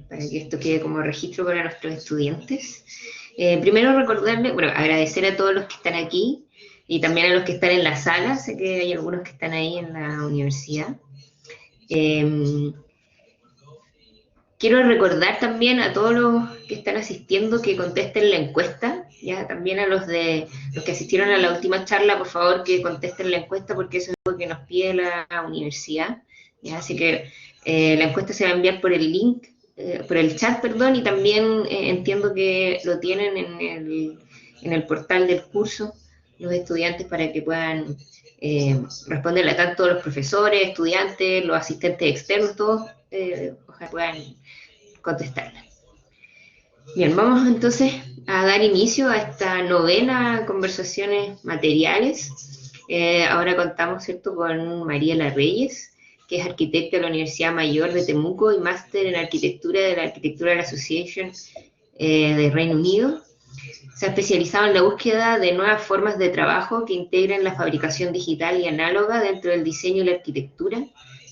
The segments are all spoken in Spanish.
para que esto quede como registro para nuestros estudiantes. Primero recordarles, bueno, agradecer a todos los que están aquí y también a los que están en la sala, sé que hay algunos que están ahí en la universidad. Quiero recordar también a todos los que están asistiendo que contesten la encuesta, ya también a los que asistieron a la última charla, por favor que contesten la encuesta porque eso es algo que nos pide la universidad, ya, así que la encuesta se va a enviar por el link, por el chat, perdón, y también entiendo que lo tienen en el portal del curso los estudiantes para que puedan responderle a tanto los profesores, estudiantes, los asistentes externos, todos ojalá puedan contestarla. Bien, vamos entonces a dar inicio a esta novena conversaciones materiales. Ahora contamos, ¿cierto?, con Mariela Reyes, que es arquitecta de la Universidad Mayor de Temuco y máster en arquitectura de la Architectural Association de Reino Unido. Se ha especializado en la búsqueda de nuevas formas de trabajo que integren la fabricación digital y análoga dentro del diseño y la arquitectura,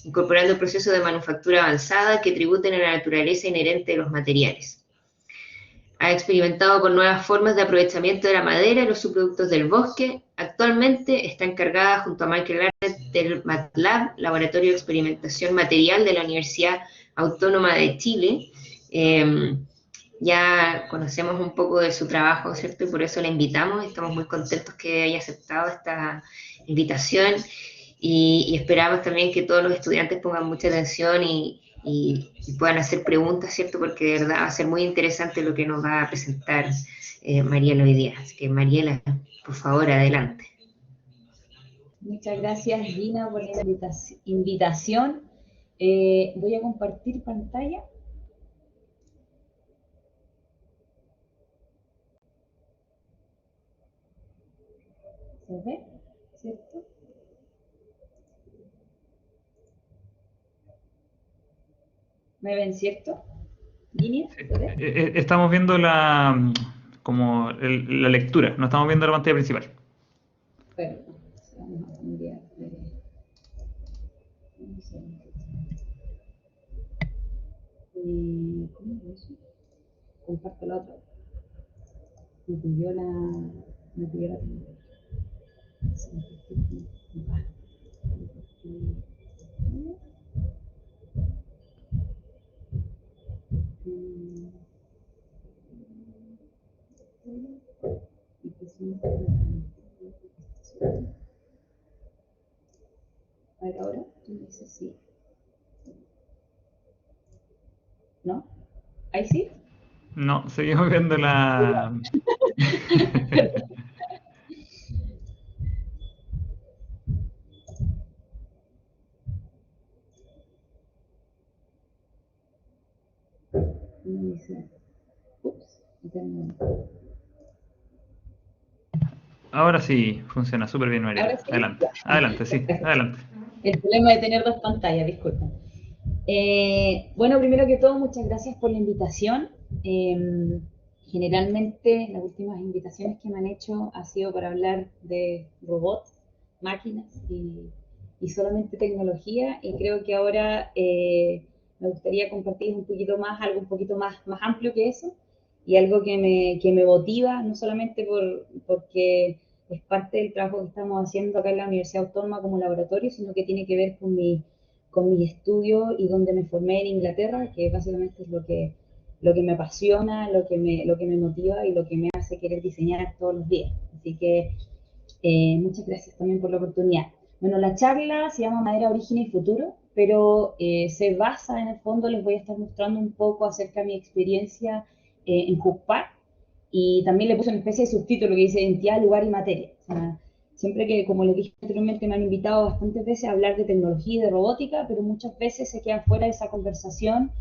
incorporando procesos de manufactura avanzada que tributen a la naturaleza inherente de los materiales. Ha experimentado con nuevas formas de aprovechamiento de la madera y los subproductos del bosque. Actualmente está encargada junto a Michael Arnett del MATLAB, Laboratorio de Experimentación Material de la Universidad Autónoma de Chile. Ya conocemos un poco de su trabajo, ¿cierto? Y por eso la invitamos. Estamos muy contentos que haya aceptado esta invitación y esperamos también que todos los estudiantes pongan mucha atención y puedan hacer preguntas, ¿cierto? Porque de verdad va a ser muy interesante lo que nos va a presentar Mariela hoy día. Así que Mariela, por favor, adelante. Muchas gracias, Gina, por la invitación. Voy a compartir pantalla. ¿Se ve? ¿Cierto? ¿Me ven, cierto? ¿Línea? Estamos viendo la lectura, no estamos viendo la pantalla principal. Perfecto. Vamos a cambiar. ¿Cómo es eso? Comparto la otra. Me pidió la A ver, ahora, tú me dices sí. ¿No? ¿Ahí sí? No, seguimos viendo la... Ahora sí, funciona súper bien, Mariela. ¿Sí? Adelante, adelante, sí, adelante. El problema de tener dos pantallas, disculpen. Bueno, primero que todo, muchas gracias por la invitación. Generalmente las últimas invitaciones que me han hecho ha sido para hablar de robots, máquinas y solamente tecnología, y creo que ahora me gustaría compartir un poquito más, algo un poquito más amplio que eso, y algo que me motiva, no solamente porque es parte del trabajo que estamos haciendo acá en la Universidad Autónoma como laboratorio, sino que tiene que ver con mi estudio y donde me formé en Inglaterra, que básicamente es lo que me apasiona, lo que me motiva y lo que me hace querer diseñar todos los días. Así que muchas gracias también por la oportunidad. Bueno, la charla se llama Madera, Origen y Futuro, pero se basa en el fondo, les voy a estar mostrando un poco acerca de mi experiencia en JUCPAR, y también le puse una especie de subtítulo que dice Identidad, Lugar y Materia. O sea, siempre que, como les dije anteriormente, me han invitado bastantes veces a hablar de tecnología y de robótica, pero muchas veces se queda fuera de esa conversación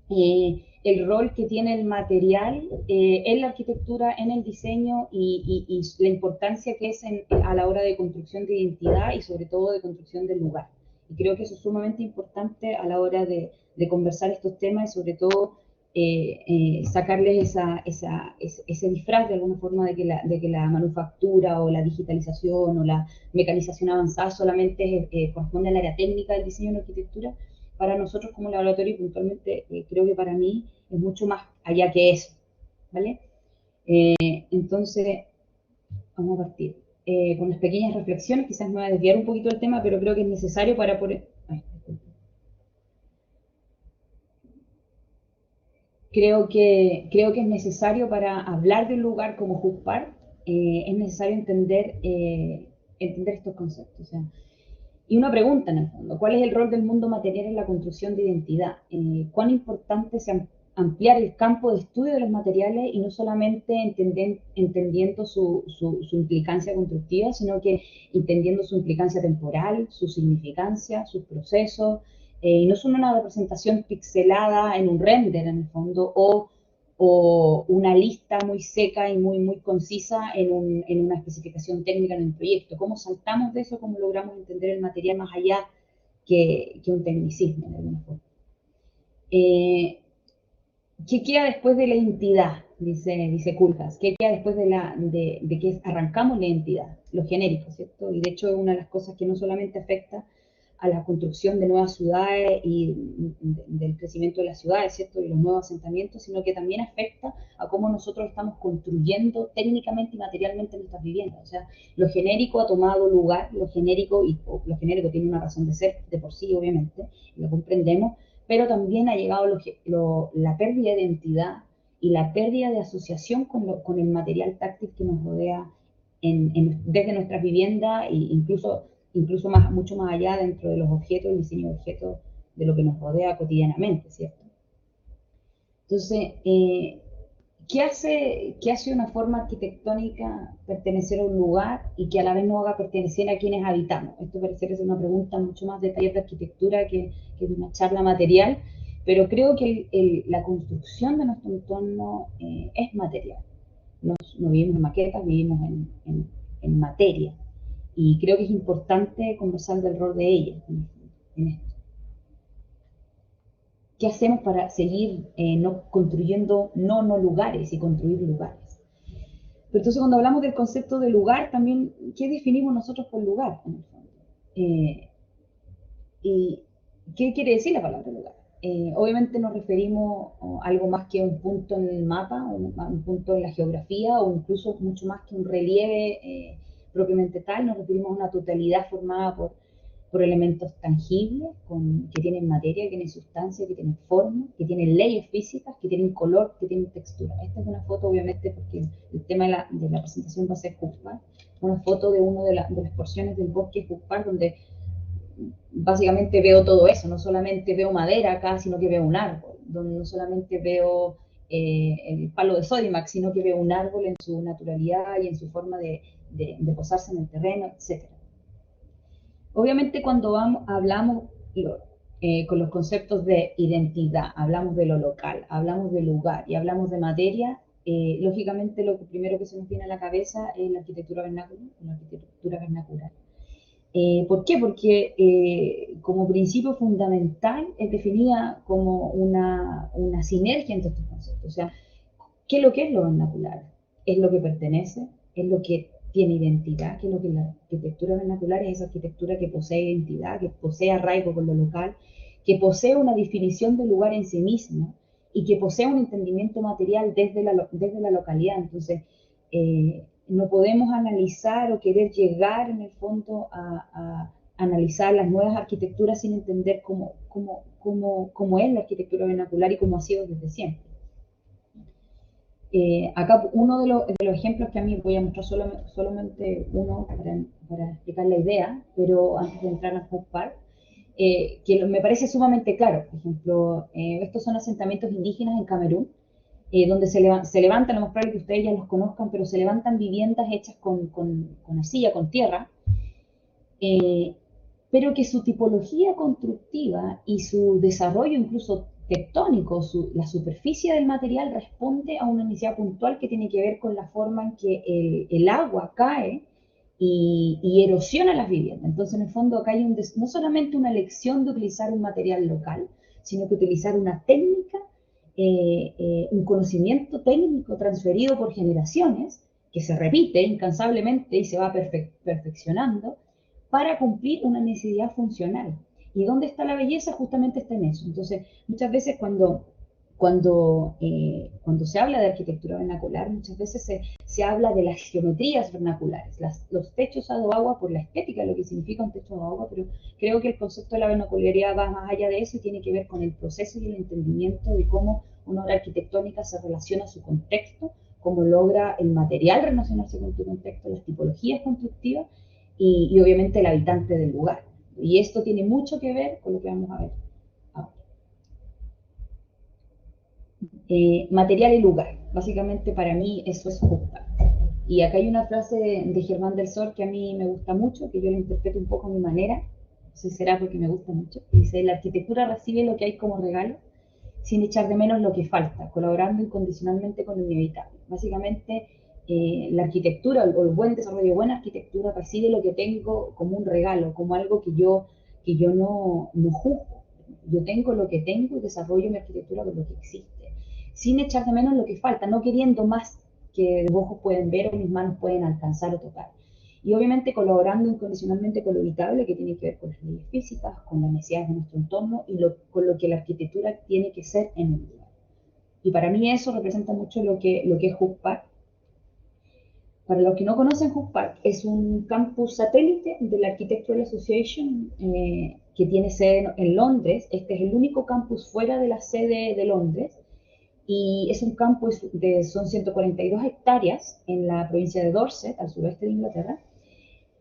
el rol que tiene el material en la arquitectura, en el diseño y la importancia que es a la hora de construcción de identidad y sobre todo de construcción del lugar. Y creo que eso es sumamente importante a la hora de conversar estos temas y sobre todo sacarles ese disfraz de alguna forma de que la manufactura o la digitalización o la mecanización avanzada solamente corresponde al área técnica del diseño y la arquitectura, para nosotros como laboratorio, y puntualmente creo que para mí es mucho más allá que eso, ¿vale? Entonces, vamos a partir con unas pequeñas reflexiones, quizás me va a desviar un poquito el tema, pero creo que es necesario para poder... Creo que es necesario para hablar de un lugar como Juspar, es necesario entender estos conceptos. O sea, y una pregunta en el fondo, ¿cuál es el rol del mundo material en la construcción de identidad? ¿Cuán importante es ampliar el campo de estudio de los materiales y no solamente entendiendo su implicancia constructiva, sino que entendiendo su implicancia temporal, su significancia, sus procesos, y no solo una representación pixelada en un render en el fondo, o una lista muy seca y muy concisa en una especificación técnica en un proyecto. ¿Cómo saltamos de eso? ¿Cómo logramos entender el material más allá que un tecnicismo, de alguna forma? ¿Qué queda después de la identidad? Dice Koolhaas. ¿Qué queda después de que arrancamos la identidad? Lo genérico, ¿cierto? Y de hecho es una de las cosas que no solamente afecta a la construcción de nuevas ciudades y del crecimiento de las ciudades, ¿cierto? Y los nuevos asentamientos, sino que también afecta a cómo nosotros estamos construyendo técnicamente y materialmente nuestras viviendas. O sea, lo genérico ha tomado lugar, lo genérico tiene una razón de ser de por sí, obviamente, y lo comprendemos, pero también ha llegado la pérdida de identidad y la pérdida de asociación con el material táctil que nos rodea desde nuestras viviendas e incluso mucho más allá dentro de los objetos, el diseño de objetos de lo que nos rodea cotidianamente, ¿cierto? Entonces, ¿qué hace una forma arquitectónica pertenecer a un lugar y que a la vez no haga pertenecer a quienes habitamos? Esto parece ser una pregunta mucho más detallada de arquitectura que de una charla material, pero creo que la construcción de nuestro entorno es material. No vivimos en maquetas, vivimos en materia. Y creo que es importante conversar del rol de ella en esto. ¿Qué hacemos para seguir construyendo no lugares y construir lugares? Pero entonces cuando hablamos del concepto de lugar, también, ¿qué definimos nosotros por lugar? En el fondo? ¿Y qué quiere decir la palabra lugar? Obviamente nos referimos a algo más que un punto en el mapa, un punto en la geografía, o incluso mucho más que un relieve propiamente tal. Nos referimos a una totalidad formada por elementos tangibles, que tienen materia, que tienen sustancia, que tienen forma, que tienen leyes físicas, que tienen color, que tienen textura. Esta es una foto, obviamente, porque el tema de la presentación va a ser Juspar, una foto de una de las porciones del bosque Juspar, donde básicamente veo todo eso, no solamente veo madera acá, sino que veo un árbol, donde no solamente veo el palo de Sodimac, sino que veo un árbol en su naturalidad y en su forma de posarse en el terreno, etc. Obviamente cuando hablamos con los conceptos de identidad, hablamos de lo local, hablamos de lugar y hablamos de materia, lógicamente lo primero que se nos viene a la cabeza es la arquitectura vernacular. ¿Por qué? Porque como principio fundamental es definida como una sinergia entre estos conceptos. O sea, ¿qué es lo que es lo vernacular? Es lo que pertenece, es lo que tiene identidad, que es lo que la arquitectura vernacular es esa arquitectura que posee identidad, que posee arraigo con lo local, que posee una definición del lugar en sí mismo y que posee un entendimiento material desde la localidad. Entonces, no podemos analizar o querer llegar en el fondo a analizar las nuevas arquitecturas sin entender cómo es la arquitectura vernacular y cómo ha sido desde siempre. Acá uno de los ejemplos que a mí voy a mostrar solamente uno para explicar la idea, pero antes de entrar a Juspar, que me parece sumamente claro. Por ejemplo, estos son asentamientos indígenas en Camerún, donde se levantan, a lo más probable que ustedes ya los conozcan, pero se levantan viviendas hechas con arcilla, con tierra, pero que su tipología constructiva y su desarrollo incluso tectónico, la superficie del material responde a una necesidad puntual que tiene que ver con la forma en que el agua cae y erosiona las viviendas. Entonces, en el fondo, acá hay no solamente una elección de utilizar un material local, sino que utilizar una técnica, un conocimiento técnico transferido por generaciones, que se repite incansablemente y se va perfeccionando, para cumplir una necesidad funcional. ¿Y dónde está la belleza? Justamente está en eso. Entonces, muchas veces cuando se habla de arquitectura vernacular, muchas veces se habla de las geometrías vernaculares, los techos a dos aguas por la estética, lo que significa un techo a dos aguas, pero creo que el concepto de la vernacularidad va más allá de eso y tiene que ver con el proceso y el entendimiento de cómo una obra arquitectónica se relaciona a su contexto, cómo logra el material relacionarse con tu contexto, las tipologías constructivas y obviamente el habitante del lugar. Y esto tiene mucho que ver con lo que vamos a ver ahora. Material y lugar. Básicamente para mí eso es justa. Y acá hay una frase de Germán del Sor que a mí me gusta mucho, que yo la interpreto un poco a mi manera, no sé si será porque me gusta mucho. Dice, la arquitectura recibe lo que hay como regalo, sin echar de menos lo que falta, colaborando incondicionalmente con lo inevitable. Básicamente, la arquitectura o el buen desarrollo de buena arquitectura recibe lo que tengo como un regalo, como algo que yo no juzgo. Yo tengo lo que tengo y desarrollo mi arquitectura con lo que existe, sin echar de menos lo que falta, no queriendo más que los ojos pueden ver o mis manos pueden alcanzar o tocar. Y obviamente colaborando incondicionalmente con lo habitable, que tiene que ver con las leyes físicas, con las necesidades de nuestro entorno y con lo que la arquitectura tiene que ser en el lugar. Y para mí eso representa mucho lo que es Hook Park. Para los que no conocen, Hook Park es un campus satélite de la Architectural Association que tiene sede en Londres. Este es el único campus fuera de la sede de Londres. Y es un campus son 142 hectáreas en la provincia de Dorset, al suroeste de Inglaterra.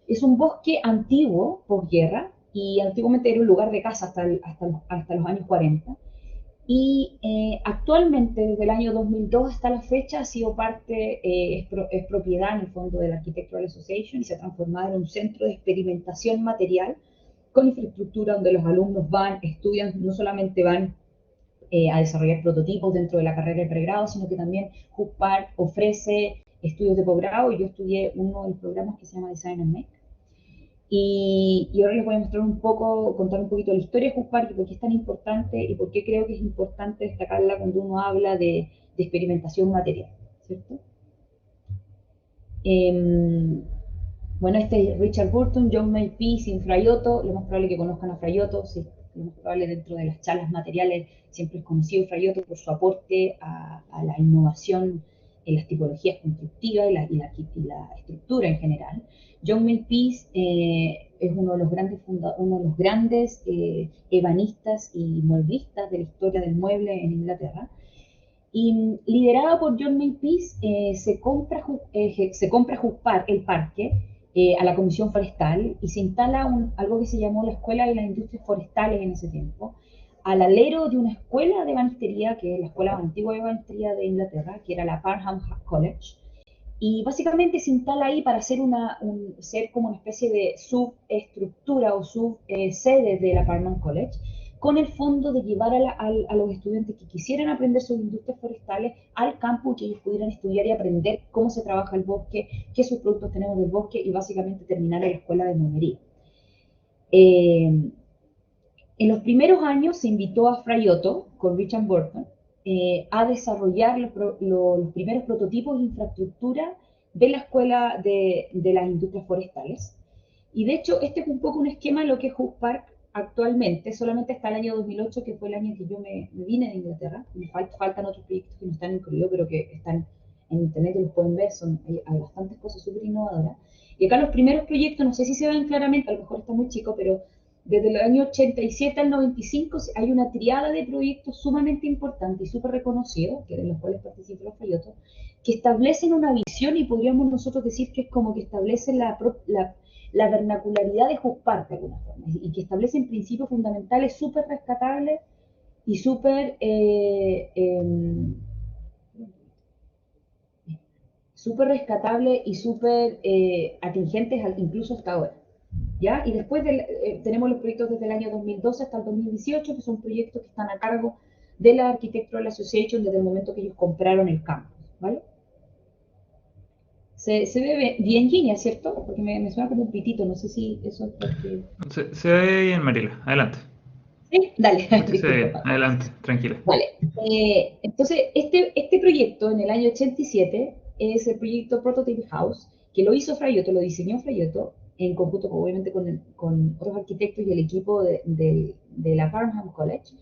Es un bosque antiguo, posguerra, y antiguamente era un lugar de caza hasta los años 40. Y actualmente, desde el año 2002 hasta la fecha, ha sido parte, es propiedad en el fondo de la Architectural Association y se ha transformado en un centro de experimentación material con infraestructura donde los alumnos van, estudian, no solamente van a desarrollar prototipos dentro de la carrera de pregrado, sino que también Hook Park ofrece estudios de posgrado y yo estudié uno de los programas que se llama Design and Make. Y ahora les voy a mostrar contar un poquito la historia de Hook Park y por qué es tan importante y por qué creo que es importante destacarla cuando uno habla de experimentación material, ¿cierto? Bueno, este es Richard Burton, John Makepeace y Fra Giotto. Lo más probable que conozcan a Fra Giotto, sí, lo más probable dentro de las charlas materiales siempre es conocido Fra Giotto por su aporte a la innovación en las tipologías constructivas y la estructura en general. John Makepeace es uno de los grandes ebanistas y mueblistas de la historia del mueble en Inglaterra. Y liderada por John Makepeace, se compra Hook Park, el parque, a la Comisión Forestal y se instala algo que se llamó la Escuela de las Industrias Forestales en ese tiempo, al alero de una escuela de ebanistería, que es la escuela más antigua de ebanistería de Inglaterra, que era la Parham College. Y básicamente se instala ahí para ser como una especie de subestructura o subsede de la Parham College, con el fondo de llevar a los estudiantes que quisieran aprender sobre industrias forestales al campo y que ellos pudieran estudiar y aprender cómo se trabaja el bosque, qué subproductos tenemos del bosque y básicamente terminar en la escuela de mueblería. En los primeros años se invitó a Fra Giotto con Richard Burton a desarrollar los primeros prototipos de infraestructura de la escuela de las industrias forestales. Y de hecho, este es un poco un esquema de lo que es Hook Park actualmente, solamente hasta el año 2008, que fue el año que yo me vine de Inglaterra. Me faltan otros proyectos que no están incluidos, pero que están en internet y los pueden ver, hay bastantes cosas súper innovadoras. Y acá los primeros proyectos, no sé si se ven claramente, a lo mejor está muy chico, pero desde el año 87 al 95 hay una triada de proyectos sumamente importantes y súper reconocidos, de los cuales participan los Fra Giotto, que establecen una visión y podríamos nosotros decir que es como que establecen la vernacularidad de Hook Park de alguna forma, y que establecen principios fundamentales súper rescatables y súper rescatables y súper atingentes incluso hasta ahora. ¿Ya? Y después tenemos los proyectos desde el año 2012 hasta el 2018, que son proyectos que están a cargo de la Architectural Association desde el momento que ellos compraron el campus, ¿vale? Se ve bien línea, ¿cierto? Porque me suena como un pitito, no sé si eso es porque... Se ve bien, Mariela. Adelante. Sí, dale. Se ve bien. Adelante, tranquila. Vale. Entonces, este proyecto en el año 87 es el proyecto Prototype House, que lo hizo Fra Giotto, lo diseñó Fra Giotto, en conjunto obviamente con otros arquitectos y el equipo de la Farnham College.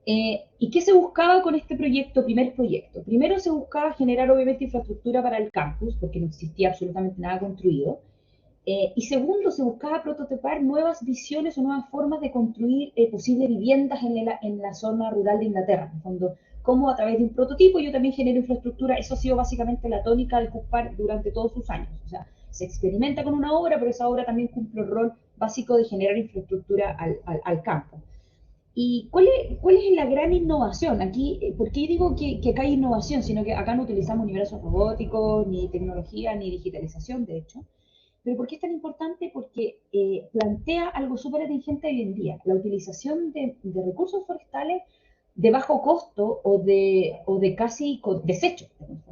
¿Y qué se buscaba con este proyecto, primer proyecto? Primero se buscaba generar obviamente infraestructura para el campus, porque no existía absolutamente nada construido. Y segundo, se buscaba prototipar nuevas visiones o nuevas formas de construir posibles viviendas en la zona rural de Inglaterra. En el fondo, cómo a través de un prototipo yo también genero infraestructura. Eso ha sido básicamente la tónica de Hook Park durante todos sus años. O sea, se experimenta con una obra, pero esa obra también cumple el rol básico de generar infraestructura al campo. ¿Y cuál es la gran innovación? Aquí, ¿por qué digo que acá hay innovación? Sino que acá no utilizamos ni brazos robóticos, ni tecnología, ni digitalización, de hecho. ¿Pero por qué es tan importante? Porque plantea algo súper atingente hoy en día, la utilización de recursos forestales de bajo costo o de casi desecho,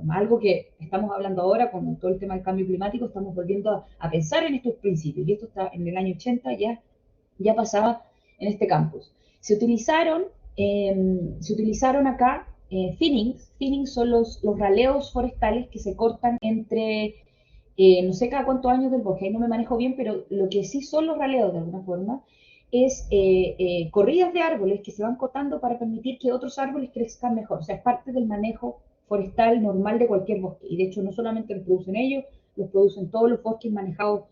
algo que estamos hablando ahora con todo el tema del cambio climático, estamos volviendo a pensar en estos principios, y esto está en el año 80, ya pasaba en este campus. Se utilizaron acá thinnings son los raleos forestales que se cortan entre no sé cada cuántos años del bosque, ahí no me manejo bien, pero lo que sí son los raleos de alguna forma es corridas de árboles que se van cortando para permitir que otros árboles crezcan mejor. O sea, es parte del manejo forestal normal de cualquier bosque. Y de hecho no solamente lo producen ellos, los producen todos los bosques manejados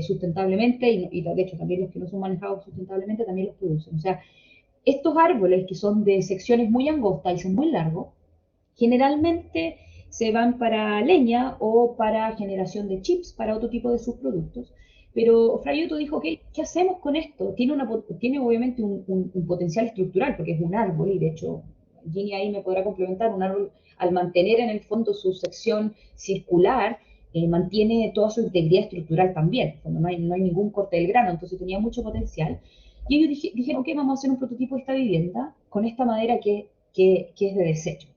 sustentablemente y de hecho también los que no son manejados sustentablemente también los producen. O sea, estos árboles que son de secciones muy angostas y son muy largos, generalmente se van para leña o para generación de chips, para otro tipo de subproductos. Pero Frayotto dijo, ¿qué hacemos con esto? Tiene obviamente un potencial estructural, porque es un árbol, y de hecho Ginny ahí me podrá complementar, un árbol al mantener en el fondo su sección circular, mantiene toda su integridad estructural también, cuando no hay ningún corte del grano, entonces tenía mucho potencial. Y ellos dijeron, ok, vamos a hacer un prototipo de esta vivienda con esta madera que es de desecho.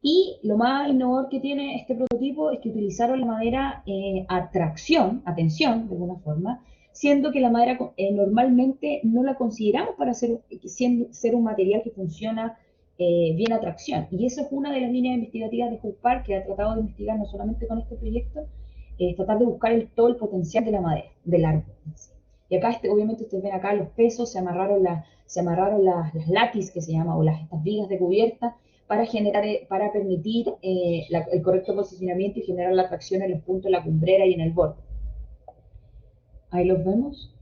Y lo más innovador que tiene este prototipo es que utilizaron la madera a tensión, de alguna forma, siendo que la madera normalmente no la consideramos para ser un material que funciona bien a tracción. Y esa es una de las líneas investigativas de Hook Park que ha tratado de investigar no solamente con este proyecto, tratar de buscar todo el potencial de la madera, del árbol. Y acá, obviamente, ustedes ven acá los pesos, se amarraron las látiz, que se llama, o estas vigas de cubierta, para permitir el correcto posicionamiento y generar la tracción en los puntos de la cumbrera y en el borde. Ahí los vemos.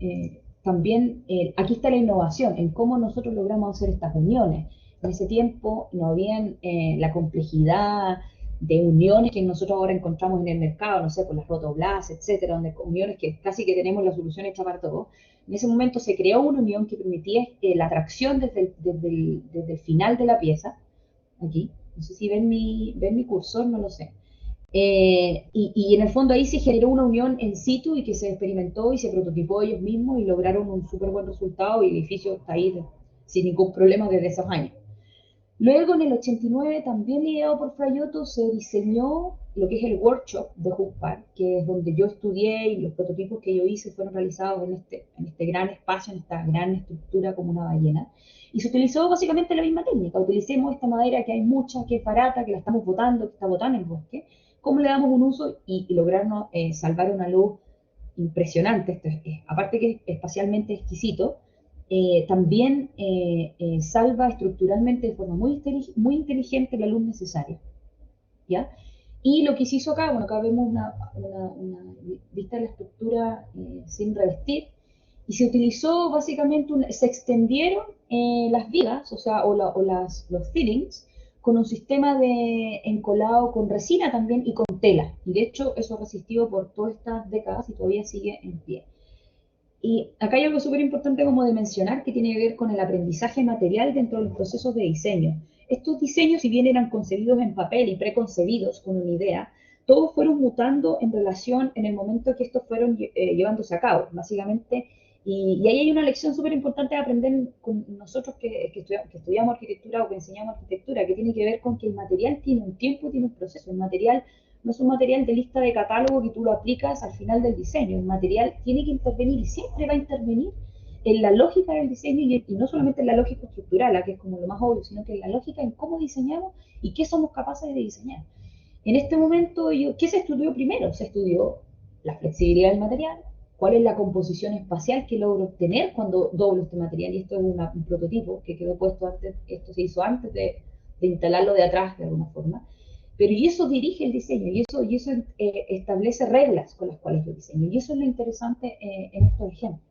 También aquí está la innovación en cómo nosotros logramos hacer estas uniones. En ese tiempo no habían la complejidad de uniones que nosotros ahora encontramos en el mercado, no sé, por las rotoblasts, etcétera, donde uniones que casi que tenemos la solución hecha para todo. En ese momento se creó una unión que permitía la tracción desde el final de la pieza, aquí, no sé si ven mi cursor, no lo sé. Y en el fondo ahí se generó una unión in situ y que se experimentó y se prototipó ellos mismos y lograron un súper buen resultado y el edificio está ahí sin ningún problema desde esos años. Luego en el 89, también liderado por Frayotto, se diseñó lo que es el workshop de Hook Park, que es donde yo estudié y los prototipos que yo hice fueron realizados en este gran espacio, en esta gran estructura como una ballena. Y se utilizó básicamente la misma técnica. Utilicemos esta madera que hay mucha, que es barata, que la estamos botando, que está botada en el bosque. ¿Cómo le damos un uso y lograrnos salvar una luz impresionante? Esto aparte que es espacialmente exquisito, también salva estructuralmente de forma muy inteligente la luz necesaria. ¿Ya? Y lo que se hizo acá, bueno, acá vemos una vista de la estructura sin revestir, y se utilizó básicamente, se extendieron las vigas, o sea, los fittings, con un sistema de encolado con resina también y con tela. Y de hecho eso ha resistido por todas estas décadas y todavía sigue en pie. Y acá hay algo súper importante como de mencionar que tiene que ver con el aprendizaje material dentro de los procesos de diseño. Estos diseños, si bien eran concebidos en papel y preconcebidos con una idea, todos fueron mutando en relación en el momento que estos fueron llevándose a cabo, básicamente. Y ahí hay una lección súper importante de aprender con nosotros que estudiamos arquitectura o que enseñamos arquitectura, que tiene que ver con que el material tiene un tiempo, tiene un proceso. El material no es un material de lista de catálogo que tú lo aplicas al final del diseño. El material tiene que intervenir y siempre va a intervenir en la lógica del diseño y no solamente en la lógica estructural, que es como lo más obvio, sino que en la lógica en cómo diseñamos y qué somos capaces de diseñar. En este momento, ¿qué se estudió primero? Se estudió la flexibilidad del material, cuál es la composición espacial que logro obtener cuando doblo este material, y esto es un prototipo que quedó puesto antes, esto se hizo antes de instalarlo de atrás de alguna forma, pero y eso dirige el diseño, y eso establece reglas con las cuales yo diseño, y eso es lo interesante en estos ejemplos.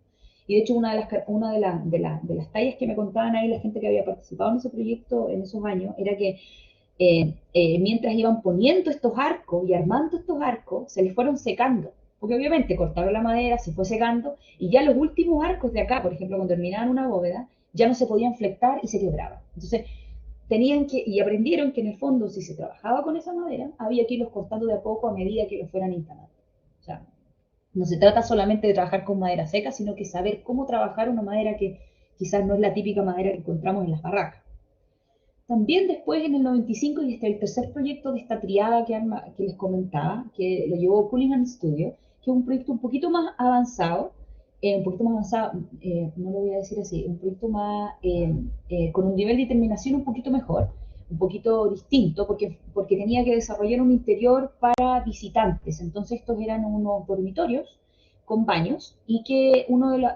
Y de hecho una de las tallas que me contaban ahí la gente que había participado en ese proyecto en esos años, era que mientras iban poniendo estos arcos y armando estos arcos, se les fueron secando, porque obviamente cortaron la madera, se fue secando, y ya los últimos arcos de acá, por ejemplo, cuando terminaban una bóveda, ya no se podían flectar y se quebraban. Entonces, aprendieron que en el fondo, si se trabajaba con esa madera, había que irlos cortando de a poco a medida que los fueran instalando. O sea, no se trata solamente de trabajar con madera seca, sino que saber cómo trabajar una madera que quizás no es la típica madera que encontramos en las barracas. También después, en el 95, y este es el tercer proyecto de esta triada que les comentaba, que lo llevó Cullinan Studio, que es un proyecto un poquito más avanzado, no lo voy a decir así, un proyecto más, con un nivel de determinación un poquito mejor, un poquito distinto, porque tenía que desarrollar un interior para visitantes. Entonces estos eran unos dormitorios con baños, y que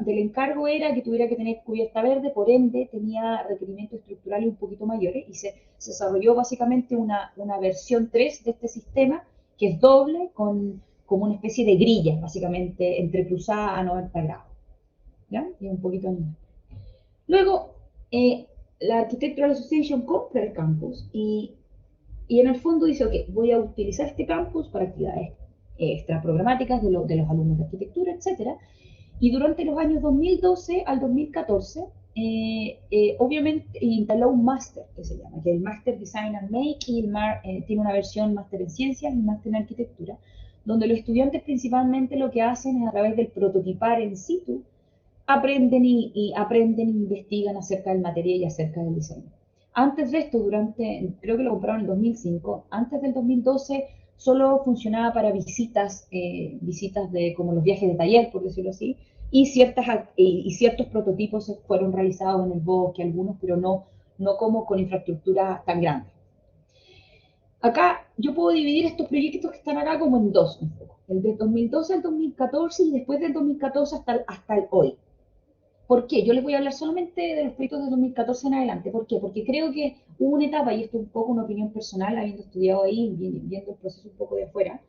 del encargo era que tuviera que tener cubierta verde, por ende tenía requerimientos estructurales un poquito mayores, y se desarrolló básicamente una versión 3 de este sistema, que es doble, como una especie de grilla, básicamente entrecruzada a 90 grados, ¿ya? Y un poquito animal. Luego, la Architectural Association compra el campus, y en el fondo dice, ok, voy a utilizar este campus para actividades extra programáticas de los alumnos de arquitectura, etcétera. Y durante los años 2012 al 2014, obviamente instaló un máster que se llama, que es el Master Design and Make, y tiene una versión máster en ciencias y máster en arquitectura, donde los estudiantes principalmente lo que hacen es, a través del prototipar en situ, aprenden e investigan acerca del material y acerca del diseño. Antes de esto, creo que lo compraron en el 2005, antes del 2012 solo funcionaba para visitas de como los viajes de taller, por decirlo así, y ciertos prototipos fueron realizados en el bosque, algunos, pero no como con infraestructura tan grande. Acá yo puedo dividir estos proyectos que están acá como en dos, un poco. El de 2012 al 2014, y después del 2014 hasta el hoy. ¿Por qué? Yo les voy a hablar solamente de los proyectos de 2014 en adelante. ¿Por qué? Porque creo que hubo una etapa, y esto es un poco una opinión personal, habiendo estudiado ahí, viendo el proceso un poco de afuera.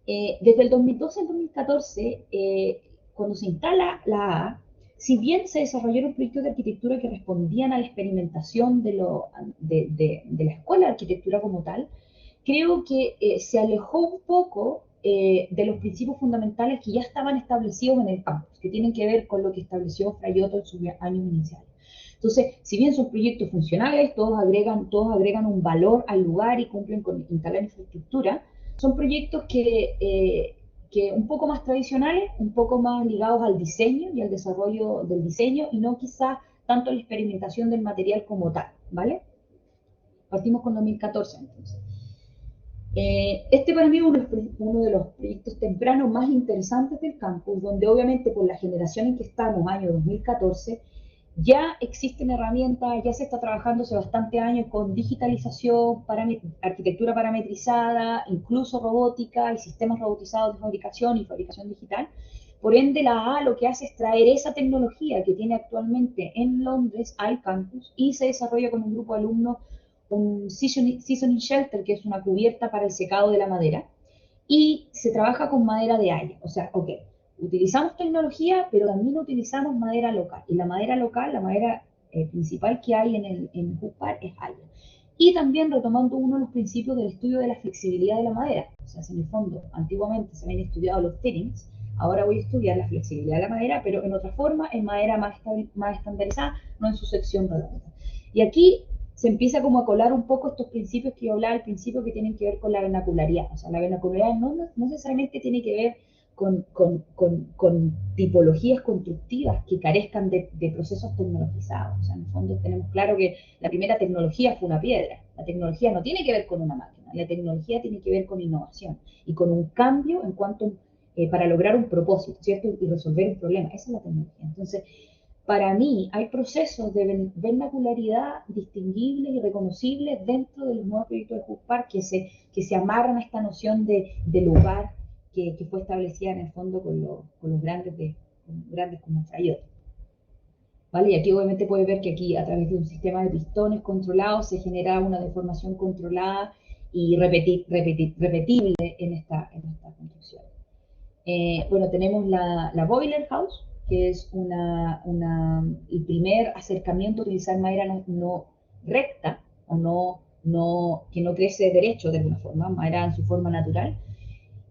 Desde el 2012 al 2014, cuando se instala la A, si bien se desarrollaron proyectos de arquitectura que respondían a la experimentación de la escuela de arquitectura como tal, creo que se alejó un poco de los principios fundamentales que ya estaban establecidos en el campus, que tienen que ver con lo que estableció Fraiotto en sus años iniciales. Entonces, si bien son proyectos funcionales, todos agregan un valor al lugar y cumplen con instalar infraestructura, son proyectos que un poco más tradicionales, un poco más ligados al diseño y al desarrollo del diseño, y no quizás tanto a la experimentación del material como tal, ¿vale? Partimos con 2014 entonces. Este para mí es uno de los proyectos tempranos más interesantes del campus, donde obviamente por la generación en que estamos, año 2014, ya existen herramientas, ya se está trabajando hace bastantes años con digitalización, arquitectura parametrizada, incluso robótica y sistemas robotizados de fabricación y fabricación digital. Por ende, la A lo que hace es traer esa tecnología que tiene actualmente en Londres al campus, y se desarrolla con un grupo de alumnos un seasoning shelter, que es una cubierta para el secado de la madera, y se trabaja con madera de haya. O sea, ok, utilizamos tecnología, pero también utilizamos madera local. Y la madera local, la madera principal que hay en Juspar es haya. Y también retomando uno de los principios del estudio de la flexibilidad de la madera. O sea, en el fondo, antiguamente se habían estudiado los fittings, ahora voy a estudiar la flexibilidad de la madera, pero en otra forma, en madera más estandarizada, no en su sección redonda. Y aquí se empieza como a colar un poco estos principios que yo hablaba al principio, que tienen que ver con la vernacularidad. O sea, la vernacularidad no necesariamente tiene que ver con tipologías constructivas que carezcan de procesos tecnologizados. O sea, en el fondo tenemos claro que la primera tecnología fue una piedra. La tecnología no tiene que ver con una máquina, la tecnología tiene que ver con innovación y con un cambio en cuanto para lograr un propósito, ¿cierto? Y resolver un problema. Esa es la tecnología. Entonces, para mí hay procesos de vernacularidad distinguibles y reconocibles dentro de los nuevos proyectos de Juspar que se amarran a esta noción de lugar, que fue establecida en el fondo con los grandes como Freyot. ¿Vale? Y aquí obviamente puede ver que aquí a través de un sistema de pistones controlados se genera una deformación controlada y repetible en esta construcción. Bueno, tenemos la Boiler House, que es el primer acercamiento a utilizar madera no recta, o que no crece derecho de alguna forma, madera en su forma natural.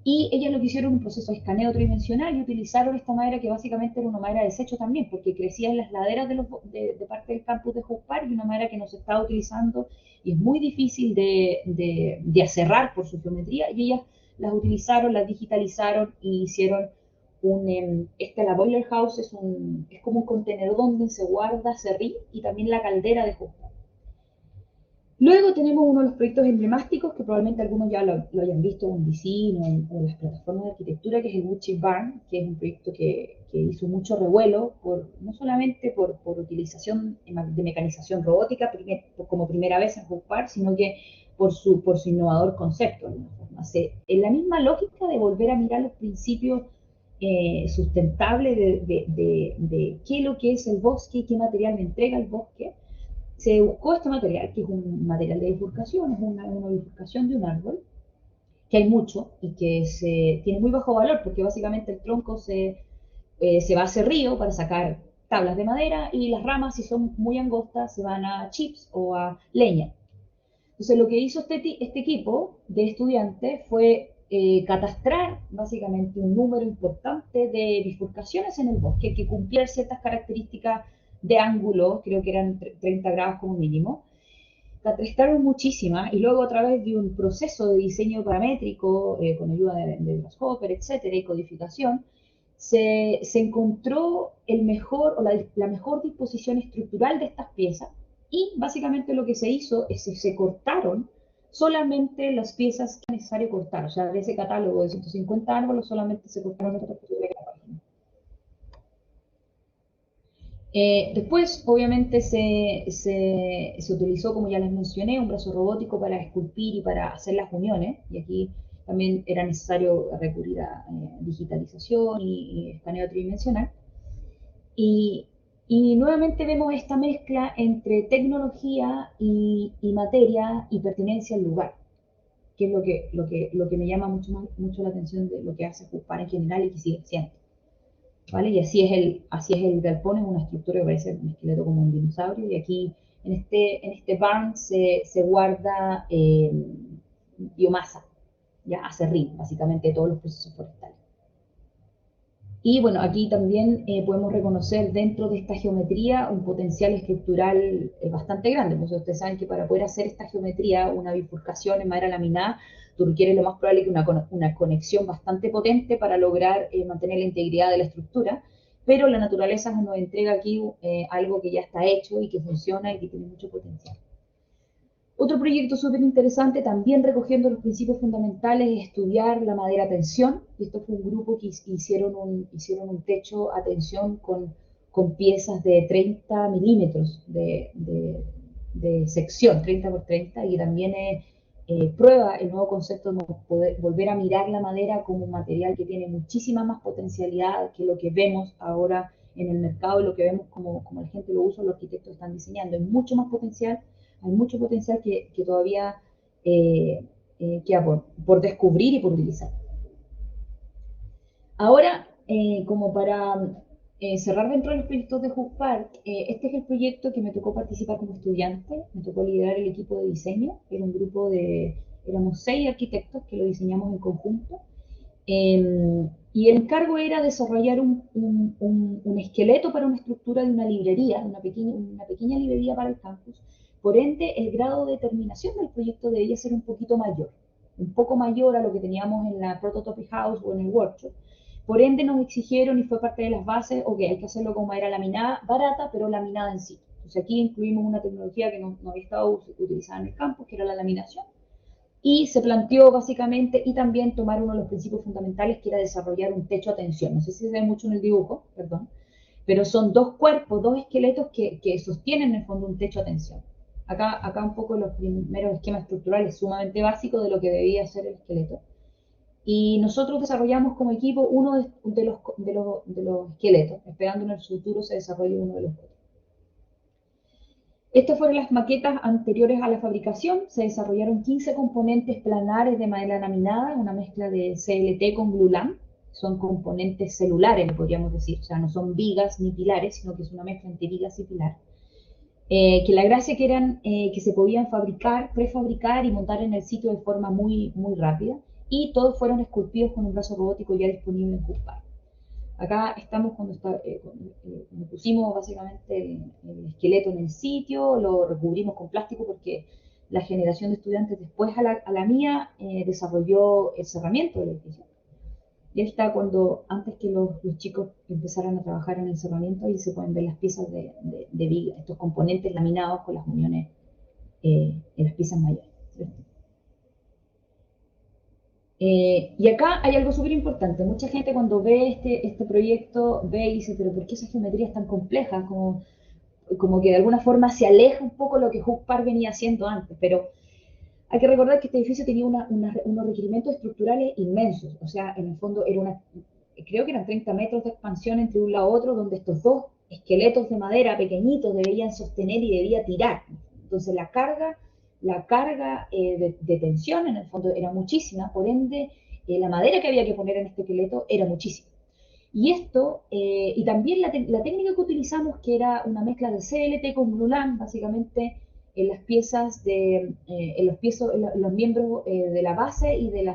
Y ellas lo que hicieron un proceso de escaneo tridimensional y utilizaron esta madera que básicamente era una madera de desecho también, porque crecía en las laderas de parte del campus de Hope Park, y una madera que no se estaba utilizando y es muy difícil de aserrar por su geometría, y ellas las utilizaron, las digitalizaron y hicieron la Boiler House es como un contenedor donde se guarda serrín y también la caldera de Hope Park. Luego tenemos uno de los proyectos emblemáticos, que probablemente algunos ya lo hayan visto en Vicin o en las plataformas de arquitectura, que es el Gucci Barn, que es un proyecto que hizo mucho revuelo, no solamente por utilización de mecanización robótica como primera vez en Hope Park, sino que por su innovador concepto. En la misma lógica de volver a mirar los principios sustentables de qué es lo que es el bosque y qué material me entrega el bosque, se buscó este material, que es un material de bifurcación, es una bifurcación de un árbol, que hay mucho y que tiene muy bajo valor, porque básicamente el tronco se va a serrío para sacar tablas de madera, y las ramas, si son muy angostas, se van a chips o a leña. Entonces lo que hizo este equipo de estudiantes fue catastrar básicamente un número importante de bifurcaciones en el bosque que cumplían ciertas características de ángulo, creo que eran 30 grados como mínimo. Catastraron muchísimas, y luego a través de un proceso de diseño paramétrico, con ayuda de Grasshopper, etcétera, y codificación, se encontró la mejor disposición estructural de estas piezas, y básicamente lo que se hizo es que se cortaron solamente las piezas que era necesario cortar. O sea, de ese catálogo de 150 árboles solamente se cortaron estas piezas de la página. Después, obviamente, se utilizó, como ya les mencioné, un brazo robótico para esculpir y para hacer las uniones, y aquí también era necesario recurrir a digitalización y escaneo tridimensional. Y nuevamente vemos esta mezcla entre tecnología y materia y pertinencia al lugar, que es lo que me llama mucho la atención de lo que hace Hope Park en general y que sigue siendo. ¿Vale? Y así es el galpón, es una estructura que parece un esqueleto como un dinosaurio, y aquí en este barn se guarda biomasa, ya acerrín, básicamente todos los procesos forestales. Y bueno, aquí también podemos reconocer dentro de esta geometría un potencial estructural bastante grande. Pues ustedes saben que para poder hacer esta geometría, una bifurcación en madera laminada, tú requieres lo más probable que una conexión bastante potente para lograr mantener la integridad de la estructura, pero la naturaleza nos entrega aquí algo que ya está hecho y que funciona y que tiene mucho potencial. Otro proyecto súper interesante, también recogiendo los principios fundamentales, es estudiar la madera a tensión. Esto fue un grupo que hicieron un techo a tensión con piezas de 30 milímetros de sección, 30 por 30, y también prueba el nuevo concepto de poder volver a mirar la madera como un material que tiene muchísima más potencialidad que lo que vemos ahora en el mercado y lo que vemos como la gente lo usa, los arquitectos están diseñando. Hay mucho más potencial. Hay mucho potencial que todavía queda por descubrir y por utilizar. Ahora, como para cerrar dentro de los proyectos de Hope Park, este es el proyecto que me tocó participar como estudiante, me tocó liderar el equipo de diseño, era un grupo éramos 6 arquitectos que lo diseñamos en conjunto, y el encargo era desarrollar un esqueleto para una estructura de una librería, una pequeña librería para el campus. Por ende, el grado de terminación del proyecto debía ser un poco mayor a lo que teníamos en la Prototype House o en el workshop. Por ende, nos exigieron, y fue parte de las bases, ok, hay que hacerlo con madera laminada, barata, pero laminada en sí. Entonces aquí incluimos una tecnología que no había estado utilizada en el campus, que era la laminación, y se planteó básicamente, y también tomar uno de los principios fundamentales, que era desarrollar un techo a tensión. No sé si se ve mucho en el dibujo, perdón, pero son 2 cuerpos, 2 esqueletos que sostienen en el fondo un techo a tensión. Acá un poco los primeros esquemas estructurales sumamente básicos de lo que debía ser el esqueleto. Y nosotros desarrollamos como equipo uno de los esqueletos, esperando en el futuro se desarrolle uno de los otros. Estas fueron las maquetas anteriores a la fabricación. Se desarrollaron 15 componentes planares de madera laminada, una mezcla de CLT con glulam. Son componentes celulares, podríamos decir. O sea, no son vigas ni pilares, sino que es una mezcla entre vigas y pilar. Que la gracia que eran que se podían fabricar, prefabricar y montar en el sitio de forma muy, muy rápida. Y todos fueron esculpidos con un brazo robótico ya disponible en Cuspar. Acá estamos cuando pusimos básicamente el esqueleto en el sitio, lo recubrimos con plástico porque la generación de estudiantes después a la mía desarrolló el cerramiento del edificio. Y ahí está cuando, antes que los chicos empezaran a trabajar en el cerramiento, ahí se pueden ver las piezas de viga, estos componentes laminados con las uniones en las piezas mayores, ¿cierto? Y acá hay algo súper importante. Mucha gente cuando ve este proyecto ve y dice, pero ¿por qué esas geometrías tan complejas? Como que de alguna forma se aleja un poco lo que Hook Park venía haciendo antes. Pero hay que recordar que este edificio tenía unos requerimientos estructurales inmensos. O sea, en el fondo creo que eran 30 metros de expansión entre un lado y otro, donde estos dos esqueletos de madera pequeñitos debían sostener y debía tirar. Entonces la carga de tensión en el fondo era muchísima, por ende la madera que había que poner en este esqueleto era muchísima. Y y también la técnica que utilizamos, que era una mezcla de CLT con glulam, básicamente en las piezas en los miembros de la base y de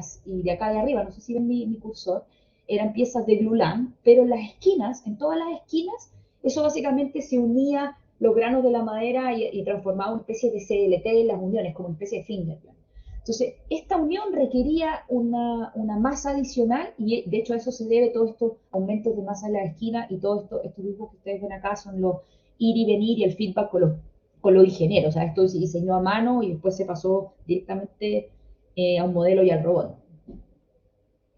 acá de arriba, no sé si ven mi cursor, eran piezas de glulam, pero en las esquinas, en todas las esquinas, eso básicamente se unía los granos de la madera y transformaba una especie de CLT en las uniones, como una especie de fingerplan. Entonces, esta unión requería una masa adicional y de hecho a eso se debe todos estos aumentos de masa en la esquina y todos estos dibujos que ustedes ven acá son los ir y venir y el feedback con los ingenieros. O sea, esto se diseñó a mano y después se pasó directamente a un modelo y al robot.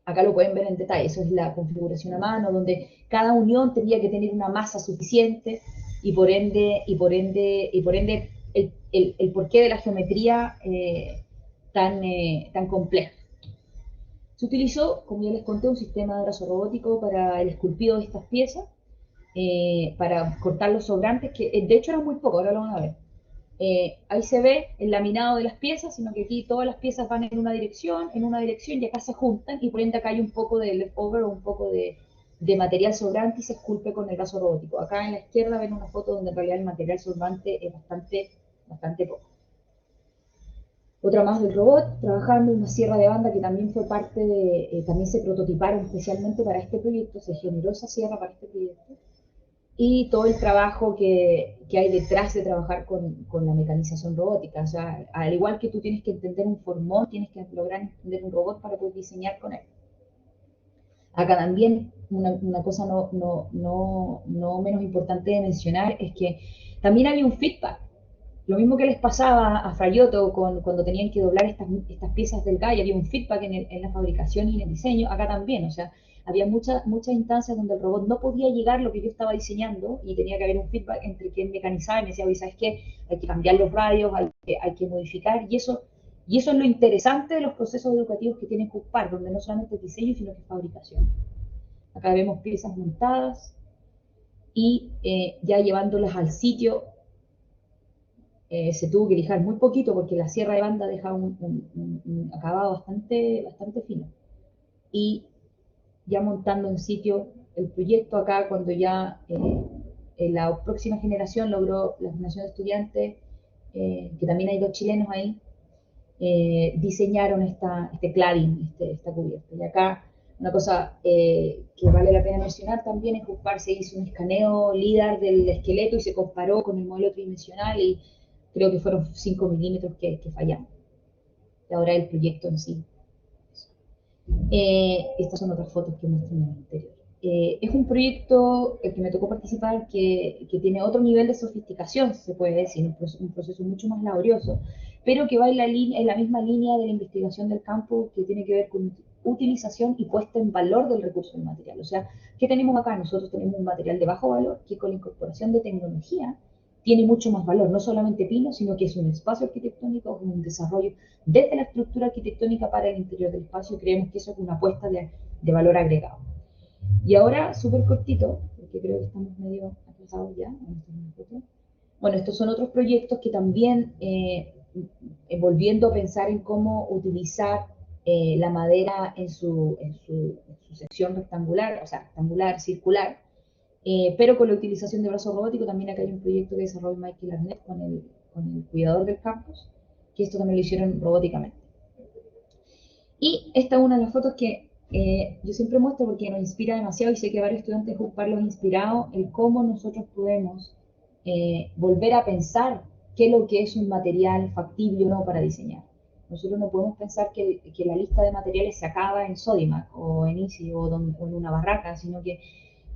Acá lo pueden ver en detalle, eso es la configuración a mano, donde cada unión tenía que tener una masa suficiente y por ende el porqué de la geometría tan compleja. Se utilizó, como ya les conté, un sistema de brazo robótico para el esculpido de estas piezas, para cortar los sobrantes, que de hecho eran muy pocos, ahora lo van a ver. Ahí se ve el laminado de las piezas, sino que aquí todas las piezas van en una dirección y acá se juntan y por ende acá hay un poco de leftover o un poco de material sobrante y se esculpe con el brazo robótico. Acá en la izquierda ven una foto donde en realidad el material sobrante es bastante poco. Otra más del robot, trabajando en una sierra de banda que también fue parte también se prototiparon especialmente para este proyecto, se generó esa sierra para este proyecto. Y todo el trabajo que hay detrás de trabajar con la mecanización robótica. O sea, al igual que tú tienes que entender un formón, tienes que lograr entender un robot para poder diseñar con él. Acá también una cosa no menos importante de mencionar es que también había un feedback. Lo mismo que les pasaba a Frayotto cuando tenían que doblar estas piezas del gallo, había un feedback en la fabricación y en el diseño, acá también, o sea, había muchas instancias donde el robot no podía llegar a lo que yo estaba diseñando y tenía que haber un feedback entre quien mecanizaba y me decía, oye, ¿sabes qué? Hay que cambiar los radios, hay que modificar, y eso es lo interesante de los procesos educativos que tienen Cuspar, donde no solamente es diseño, sino que es fabricación. Acá vemos piezas montadas y ya llevándolas al sitio se tuvo que lijar muy poquito porque la sierra de banda deja un acabado bastante fino. Y ya montando en sitio el proyecto acá, cuando ya la próxima generación logró la generación de estudiantes, que también hay 2 chilenos ahí, diseñaron este cladding, esta cubierta. Y acá una cosa que vale la pena mencionar también es que se hizo un escaneo LIDAR del esqueleto y se comparó con el modelo tridimensional y creo que fueron 5 milímetros que fallamos. Y ahora el proyecto en sí. Estas son otras fotos que muestro en el interior. Es un proyecto el que me tocó participar que tiene otro nivel de sofisticación, se puede decir, un proceso mucho más laborioso, pero que va en la misma línea de la investigación del campo que tiene que ver con utilización y puesta en valor del recurso del material. O sea, ¿qué tenemos acá? Nosotros tenemos un material de bajo valor que con la incorporación de tecnología tiene mucho más valor, no solamente Pino, sino que es un espacio arquitectónico, es un desarrollo desde la estructura arquitectónica para el interior del espacio, y creemos que eso es una apuesta de valor agregado. Y ahora, súper cortito, porque creo que estamos medio atrasados ya. Bueno, estos son otros proyectos que también, volviendo a pensar en cómo utilizar la madera en su sección rectangular, o sea, rectangular, circular, pero con la utilización de brazo robótico. También acá hay un proyecto que desarrolló Michael Arnett con el cuidador del campus, que esto también lo hicieron robóticamente. Y esta es una de las fotos que yo siempre muestro porque nos inspira demasiado, y sé que varios estudiantes de UPAR los han inspirado, en cómo nosotros podemos volver a pensar qué es lo que es un material factible o no para diseñar. Nosotros no podemos pensar que la lista de materiales se acaba en Sodimac o en ICI o en una barraca, sino que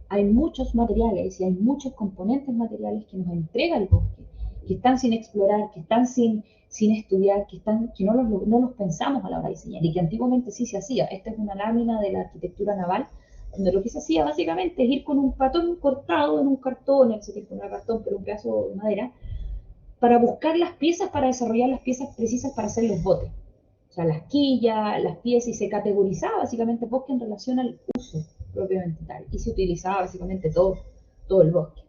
hay muchos materiales y hay muchos componentes materiales que nos entrega el bosque, que están sin explorar, que están sin estudiar, que no los pensamos a la hora de diseñar, y que antiguamente sí se hacía. Esta es una lámina de la arquitectura naval, donde lo que se hacía básicamente es ir con un patón cortado en un cartón, en ese tiempo no era cartón, pero un pedazo de madera, para buscar las piezas, para desarrollar las piezas precisas para hacer los botes. O sea, las quillas, las piezas, y se categorizaba básicamente bosque en relación al uso propiamente tal, y se utilizaba básicamente todo el bosque.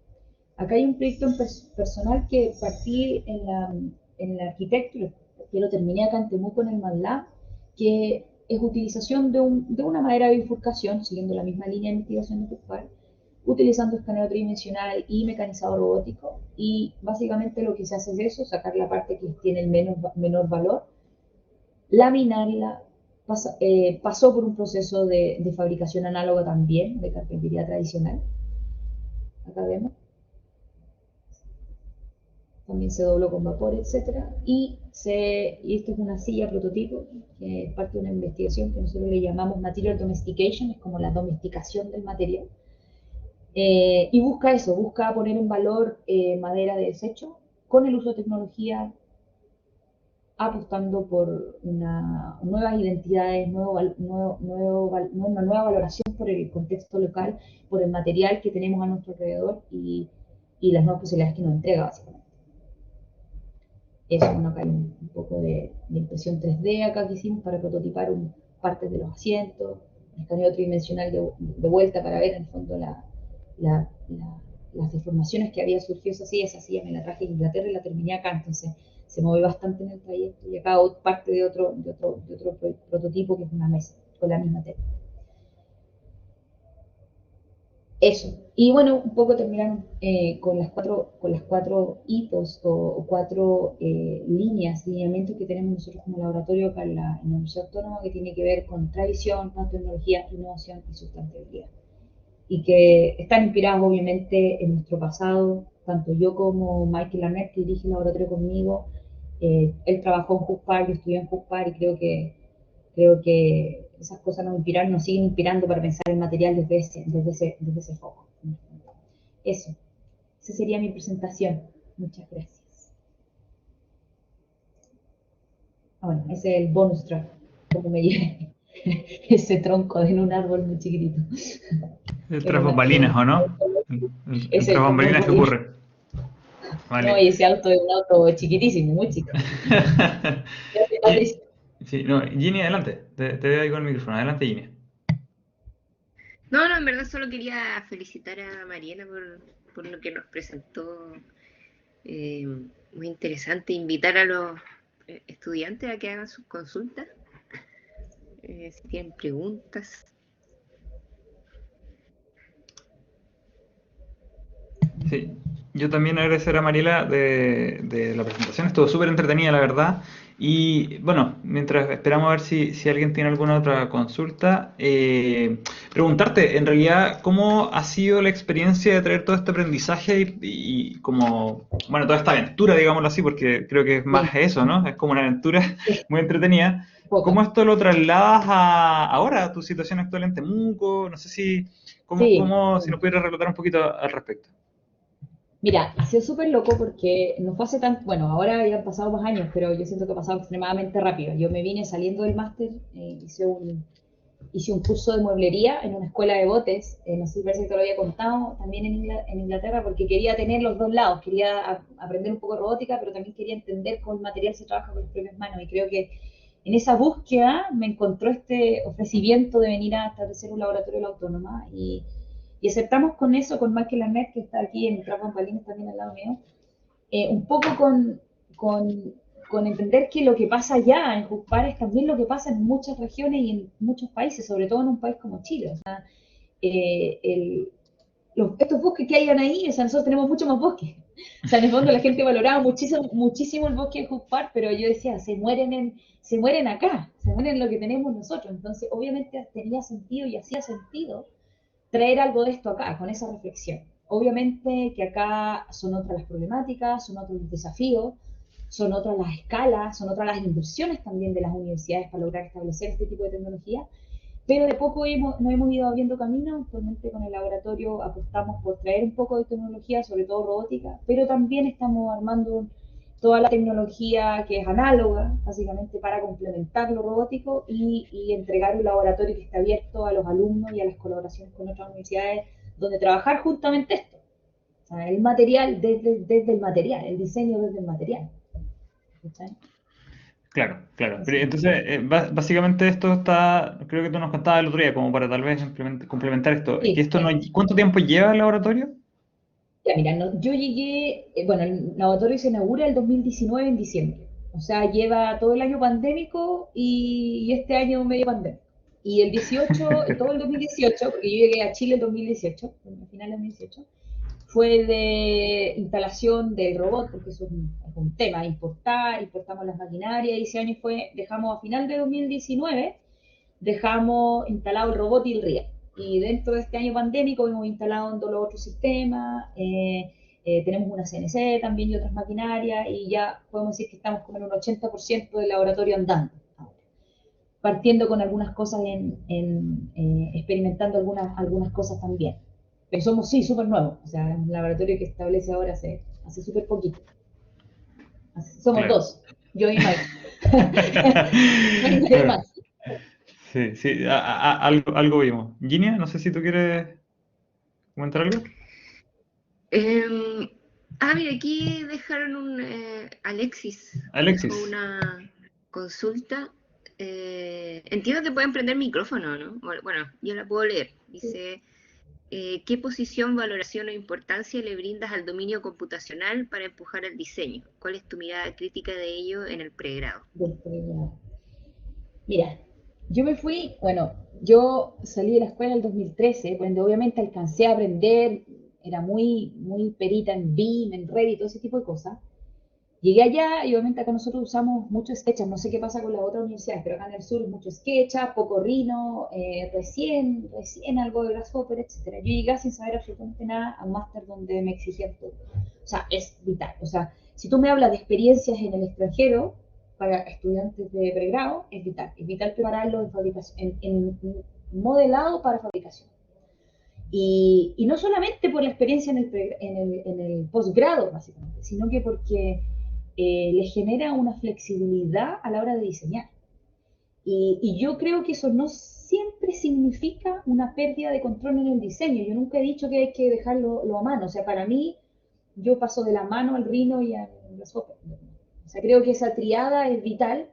Acá hay un proyecto personal que partí en la arquitectura, que lo terminé acá en Temuco en el MATLAB, que es utilización de una madera de bifurcación, siguiendo la misma línea de investigación de Pucpar, utilizando escaneo tridimensional y mecanizado robótico, y básicamente lo que se hace es eso: sacar la parte que tiene el menor valor, laminarla. Pasó por un proceso de fabricación análoga también, de carpintería tradicional. Acá vemos. También se dobló con vapor, etc. Y esto es una silla prototipo, que es parte de una investigación que nosotros le llamamos Material Domestication, es como la domesticación del material. Y busca eso, busca poner en valor madera de desecho con el uso de tecnología, apostando por nuevas identidades, una nueva valoración por el contexto local, por el material que tenemos a nuestro alrededor, y las nuevas posibilidades que nos entrega, básicamente. Eso, bueno, acá hay un poco de impresión 3D acá que hicimos para prototipar partes de los asientos, escaneo tridimensional de vuelta para ver en el fondo las deformaciones que había surgido. Esa silla me la traje de Inglaterra y la terminé acá, entonces se movió bastante en el trayecto, y acá parte de otro prototipo, que es una mesa con la misma tela. Eso. Y bueno, un poco terminaron con las cuatro hitos o cuatro lineamientos que tenemos nosotros como laboratorio acá en la Universidad Autónoma, que tiene que ver con tradición, con tecnología, innovación y sustentabilidad. Y que están inspirados obviamente en nuestro pasado, tanto yo como Michael Arnett, que dirige el laboratorio conmigo. Él trabajó en Pucpar, yo estudié en Pucpar, y creo que esas cosas nos inspiraron, nos siguen inspirando para pensar el material desde ese foco. Esa sería mi presentación. Muchas gracias. Bueno, ese es el bonus track, como me llevé ese tronco en un árbol muy chiquitito. El tras bambalinas, ¿o no? El tras bambalinas que ocurre. Vale. No, y ese auto es un auto chiquitísimo, muy chico. Sí, no, Ginny, adelante. Te veo ahí con el micrófono. Adelante, Ginny. No, en verdad solo quería felicitar a Mariela por lo que nos presentó. Muy interesante. Invitar a los estudiantes a que hagan sus consultas. Si tienen preguntas. Sí, yo también agradecer a Mariela de la presentación, estuvo súper entretenida, la verdad. Y bueno, mientras esperamos a ver si alguien tiene alguna otra consulta, preguntarte en realidad cómo ha sido la experiencia de traer todo este aprendizaje y como, bueno, toda esta aventura, digámoslo así, porque creo que es más eso, ¿no? Es como una aventura muy entretenida. ¿Cómo esto lo trasladas ahora a tu situación actual en Temuco? No sé si nos pudieras relatar un poquito al respecto. Mira, ha sido súper loco porque no fue hace tanto, bueno, ahora ya han pasado más años, pero yo siento que ha pasado extremadamente rápido. Yo me vine saliendo del máster, hice un curso de mueblería en una escuela de botes, no sé si parece que te lo había contado, también en Inglaterra, porque quería tener los dos lados, quería aprender un poco de robótica, pero también quería entender cómo el material se trabaja con las propias manos, y creo que en esa búsqueda me encontró este ofrecimiento de venir a establecer un laboratorio de la autónoma, y aceptamos con eso, con Michael Arnett, que está aquí en Tras Bambalinas también al lado mío, un poco con, con entender que lo que pasa allá en Jucpar es también lo que pasa en muchas regiones y en muchos países, sobre todo en un país como Chile. O sea, el, estos bosques que hayan ahí, o sea, nosotros tenemos mucho más bosques. O sea, en el fondo la gente valoraba muchísimo, muchísimo el bosque de Jucpar, pero yo decía, se mueren acá, se mueren en lo que tenemos nosotros. Entonces, obviamente tenía sentido y hacía sentido traer algo de esto acá, con esa reflexión. Obviamente que acá son otras las problemáticas, son otros los desafíos, son otras las escalas, son otras las inversiones también de las universidades para lograr establecer este tipo de tecnología, pero de poco nos hemos ido abriendo camino. Actualmente con el laboratorio apostamos por traer un poco de tecnología, sobre todo robótica, pero también estamos armando toda la tecnología que es análoga, básicamente para complementar lo robótico y entregar un laboratorio que esté abierto a los alumnos y a las colaboraciones con otras universidades, donde trabajar justamente esto. O sea, el material desde el material, el diseño desde el material. ¿Escuchan? Claro, claro. Pero Entonces, entonces, básicamente esto está, creo que tú nos contabas el otro día, como para tal vez complementar esto, que sí, esto no, ¿cuánto tiempo lleva el laboratorio? ya, mira, no, yo llegué, bueno, el laboratorio se inaugura el 2019 en diciembre. O sea, lleva todo el año pandémico y este año medio pandémico. Y el 18, todo el 2018, porque yo llegué a Chile el 2018, a finales del 2018, fue de instalación del robot, porque es un tema, importamos las maquinarias, y ese año dejamos a final de 2019, dejamos instalado el robot y el RIA. Y dentro de este año pandémico hemos instalado todos los otros sistemas, tenemos una CNC también y otras maquinarias, y ya podemos decir que estamos como en un 80% del laboratorio andando. Partiendo con algunas cosas experimentando algunas cosas también. Pero somos, sí, súper nuevos. O sea, es un laboratorio que establece ahora hace súper poquito. Somos Claro. dos, yo y Mike. No hay nadie Claro. más. Sí, sí, algo vimos. Ginia, no sé si tú quieres comentar algo. Em, mira, aquí dejaron Alexis dejó Alexis. una consulta. Entiendo que pueden prender micrófono, ¿no? Bueno, yo la puedo leer. Sí, Dice, ¿qué posición, valoración o importancia le brindas al dominio computacional para empujar el diseño? ¿Cuál es tu mirada crítica de ello en el pregrado? mira, yo me fui, bueno, yo salí de la escuela en el 2013, donde obviamente alcancé a aprender, era muy perita en BIM, en Revit, todo ese tipo de cosas. Llegué allá y obviamente acá nosotros usamos mucho SketchUp, no sé qué pasa con las otras universidades, pero acá en el sur es mucho SketchUp, poco Rhino, recién algo de Grasshopper, etcétera. Yo llegué sin saber absolutamente nada a un máster donde me exigían todo. O sea, es vital. O sea, si tú me hablas de experiencias en el extranjero para estudiantes de pregrado, es vital prepararlo en fabricación, en modelado para fabricación. Y no solamente por la experiencia en el posgrado, básicamente, sino que porque les genera una flexibilidad a la hora de diseñar. Y yo creo que eso no siempre significa una pérdida de control en el diseño. Yo nunca he dicho que hay que dejarlo a mano. O sea, para mí, yo paso de la mano al Rhino y al Grasshopper. O sea, creo que esa triada es vital.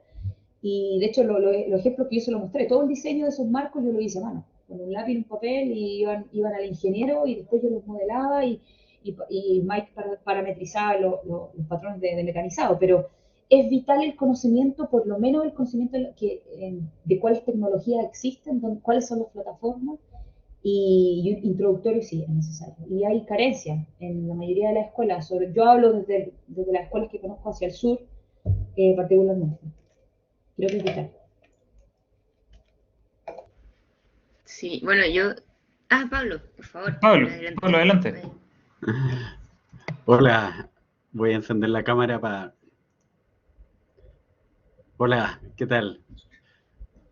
Y de hecho, los ejemplos que yo se lo mostré, todo el diseño de esos marcos yo lo hice a mano, con un lápiz y un papel, y iban al ingeniero y después yo los modelaba y Mike parametrizaba los patrones de mecanizado. Pero es vital el conocimiento, por lo menos el conocimiento de cuáles tecnologías existen, cuáles son las plataformas, y introductorio sí es necesario. Y hay carencias en la mayoría de las escuelas. Yo hablo desde las escuelas que conozco hacia el sur, particularmente. Creo que es vital. Sí, bueno, yo... Pablo, por favor, Pablo, adelante. adelante. Hola, voy a encender la cámara para... Hola, ¿qué tal?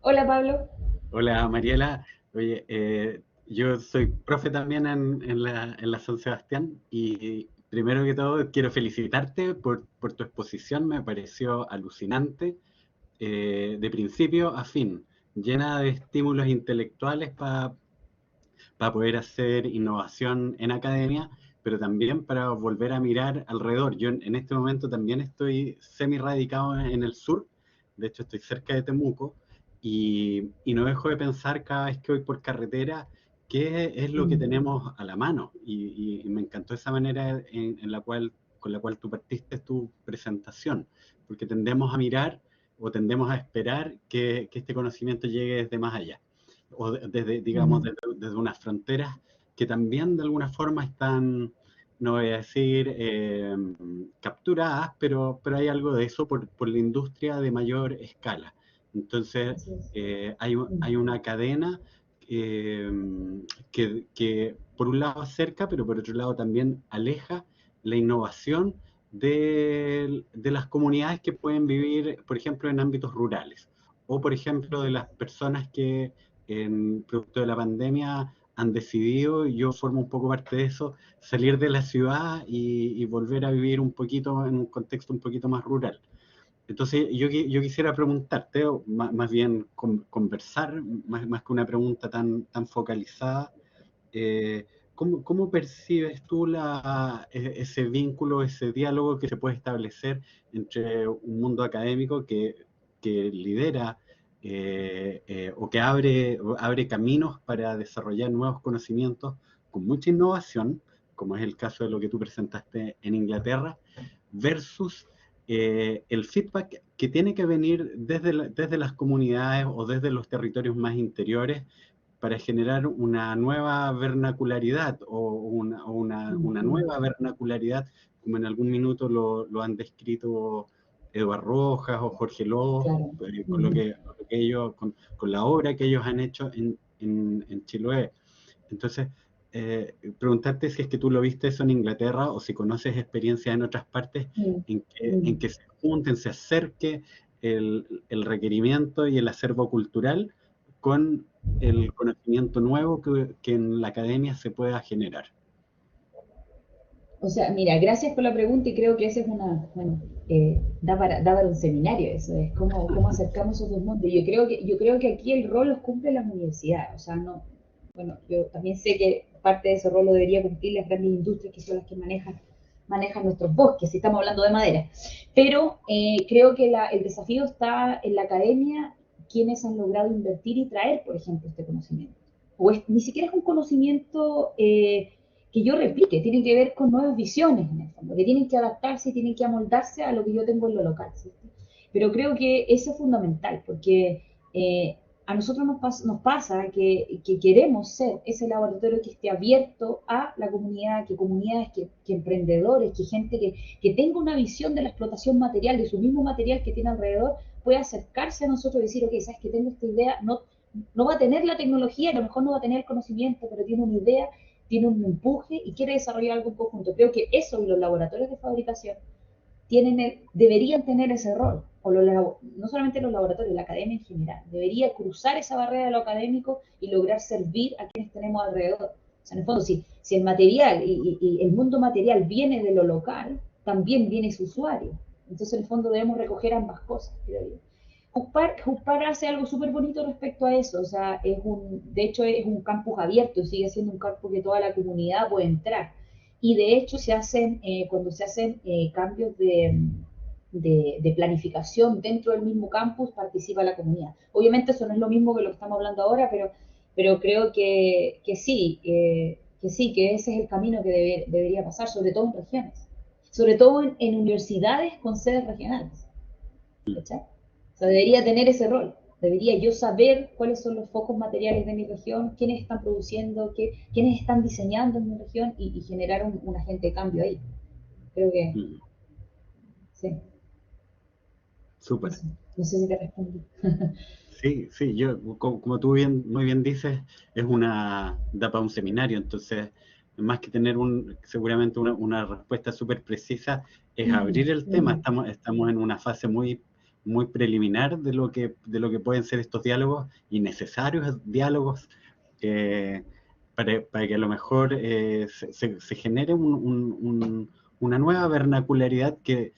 Hola, Pablo. Hola, Mariela. Oye, yo soy profe también en la San Sebastián, y primero que todo quiero felicitarte por tu exposición, me pareció alucinante, de principio a fin. llena de estímulos intelectuales para poder hacer innovación en academia, pero también para volver a mirar alrededor. Yo en este momento también estoy semi-radicado en el sur, de hecho estoy cerca de Temuco, y no dejo de pensar cada vez que voy por carretera qué es lo que tenemos a la mano. Y me encantó esa manera con la cual tú partiste tu presentación, porque tendemos a mirar o tendemos a esperar que este conocimiento llegue desde más allá, o desde, digamos, desde unas fronteras que también de alguna forma están, no voy a decir capturadas, pero hay algo de eso por la industria de mayor escala. Entonces, hay una cadena que por un lado acerca, pero por otro lado también aleja la innovación de las comunidades que pueden vivir, por ejemplo, en ámbitos rurales, o por ejemplo de las personas que producto de la pandemia han decidido, y yo formo un poco parte de eso, salir de la ciudad y volver a vivir un poquito en un contexto un poquito más rural. Entonces yo quisiera preguntarte, o más bien conversar, más que una pregunta tan focalizada, ¿cómo percibes tú ese vínculo, ese diálogo que se puede establecer entre un mundo académico que lidera o que abre caminos para desarrollar nuevos conocimientos con mucha innovación, como es el caso de lo que tú presentaste en Inglaterra, versus el feedback que tiene que venir desde las comunidades o desde los territorios más interiores para generar una nueva vernacularidad o una nueva vernacularidad, como en algún minuto lo han descrito Eduardo Rojas o Jorge Ló, con ellos, con la obra que ellos han hecho en Chiloé. Entonces, preguntarte si es que tú lo viste eso en Inglaterra o si conoces experiencias en otras partes en que se junten, se acerque el requerimiento y el acervo cultural con el conocimiento nuevo que en la academia se pueda generar. O sea, mira, gracias por la pregunta y creo que esa es bueno, da para un seminario eso, es cómo acercamos esos dos mundos. Yo creo que aquí el rol los cumple las universidades, o sea, no, bueno, yo también sé que parte de ese rol lo debería cumplir las grandes industrias que son las que manejan nuestros bosques, si estamos hablando de madera. Pero creo que el desafío está en la academia, quienes han logrado invertir y traer, por ejemplo, este conocimiento. Ni siquiera es un conocimiento que yo replique, tienen que ver con nuevas visiones en el fondo, que tienen que adaptarse y tienen que amoldarse a lo que yo tengo en lo local, ¿cierto? Pero creo que eso es fundamental, porque a nosotros nos pasa que queremos ser ese laboratorio que esté abierto a la comunidad, que comunidades, que emprendedores, que gente que tenga una visión de la explotación material, de su mismo material que tiene alrededor, pueda acercarse a nosotros y decir, ok, sabes que tengo esta idea, no va a tener la tecnología, a lo mejor no va a tener el conocimiento, pero tiene una idea, tiene un empuje y quiere desarrollar algo en conjunto. Creo que eso y los laboratorios de fabricación deberían tener ese rol, o no solamente los laboratorios, la academia en general, debería cruzar esa barrera de lo académico y lograr servir a quienes tenemos alrededor. O sea, en el fondo, si el material y el mundo material viene de lo local, también viene su usuario. Entonces, en el fondo, debemos recoger ambas cosas, creo yo. Juspar hace algo súper bonito respecto a eso, o sea, de hecho es un campus abierto, sigue siendo un campus que toda la comunidad puede entrar. Y de hecho cuando se hacen cambios de planificación dentro del mismo campus, participa la comunidad. Obviamente eso no es lo mismo que lo que estamos hablando ahora, pero creo que sí, que ese es el camino que debería pasar, sobre todo en regiones, sobre todo en universidades con sedes regionales. ¿Cachai? O sea, debería tener ese rol. Debería yo saber cuáles son los focos materiales de mi región, quiénes están produciendo, quiénes están diseñando en mi región y generar un agente de cambio ahí. Creo que sí. Súper. No sé si te respondí. Sí, como tú muy bien dices, da para un seminario, entonces, más que tener seguramente una respuesta súper precisa, es abrir el tema. Estamos en una fase muy preliminar de lo que pueden ser estos diálogos y necesarios diálogos para que a lo mejor se genere una nueva vernacularidad que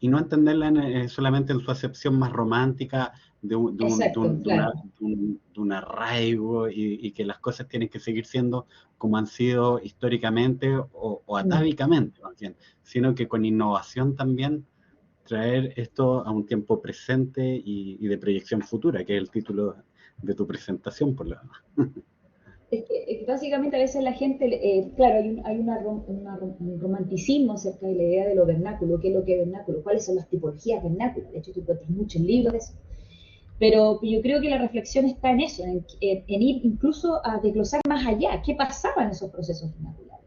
y no entenderla solamente en su acepción más romántica Exacto, claro. de un arraigo y que las cosas tienen que seguir siendo como han sido históricamente o atávicamente, más bien, sino que con innovación también traer esto a un tiempo presente y de proyección futura, que es el título de tu presentación, por lo demás. Es que básicamente a veces la gente, claro, hay un romanticismo acerca de la idea de lo vernáculo, qué es lo que es vernáculo, cuáles son las tipologías vernáculas. De hecho, tú encuentras muchos libros de eso. Pero yo creo que la reflexión está en eso, en ir incluso a desglosar más allá, qué pasaba en esos procesos vernaculares.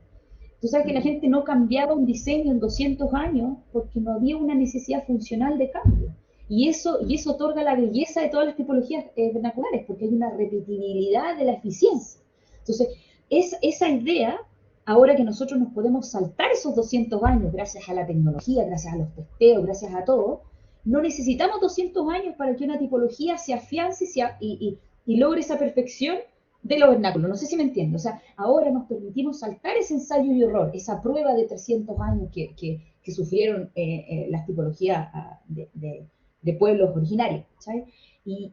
Tú sabes que la gente no cambiaba un diseño en 200 años porque no había una necesidad funcional de cambio. Y eso otorga la belleza de todas las tipologías vernaculares, porque hay una repetibilidad de la eficiencia. Entonces, esa idea, ahora que nosotros nos podemos saltar esos 200 años gracias a la tecnología, gracias a los testeos, gracias a todo, no necesitamos 200 años para que una tipología se afiance y logre esa perfección de lo vernáculo. No sé si me entiendo. O sea, ahora nos permitimos saltar ese ensayo y error, esa prueba de 300 años que sufrieron las tipologías de pueblos originarios, ¿sabes?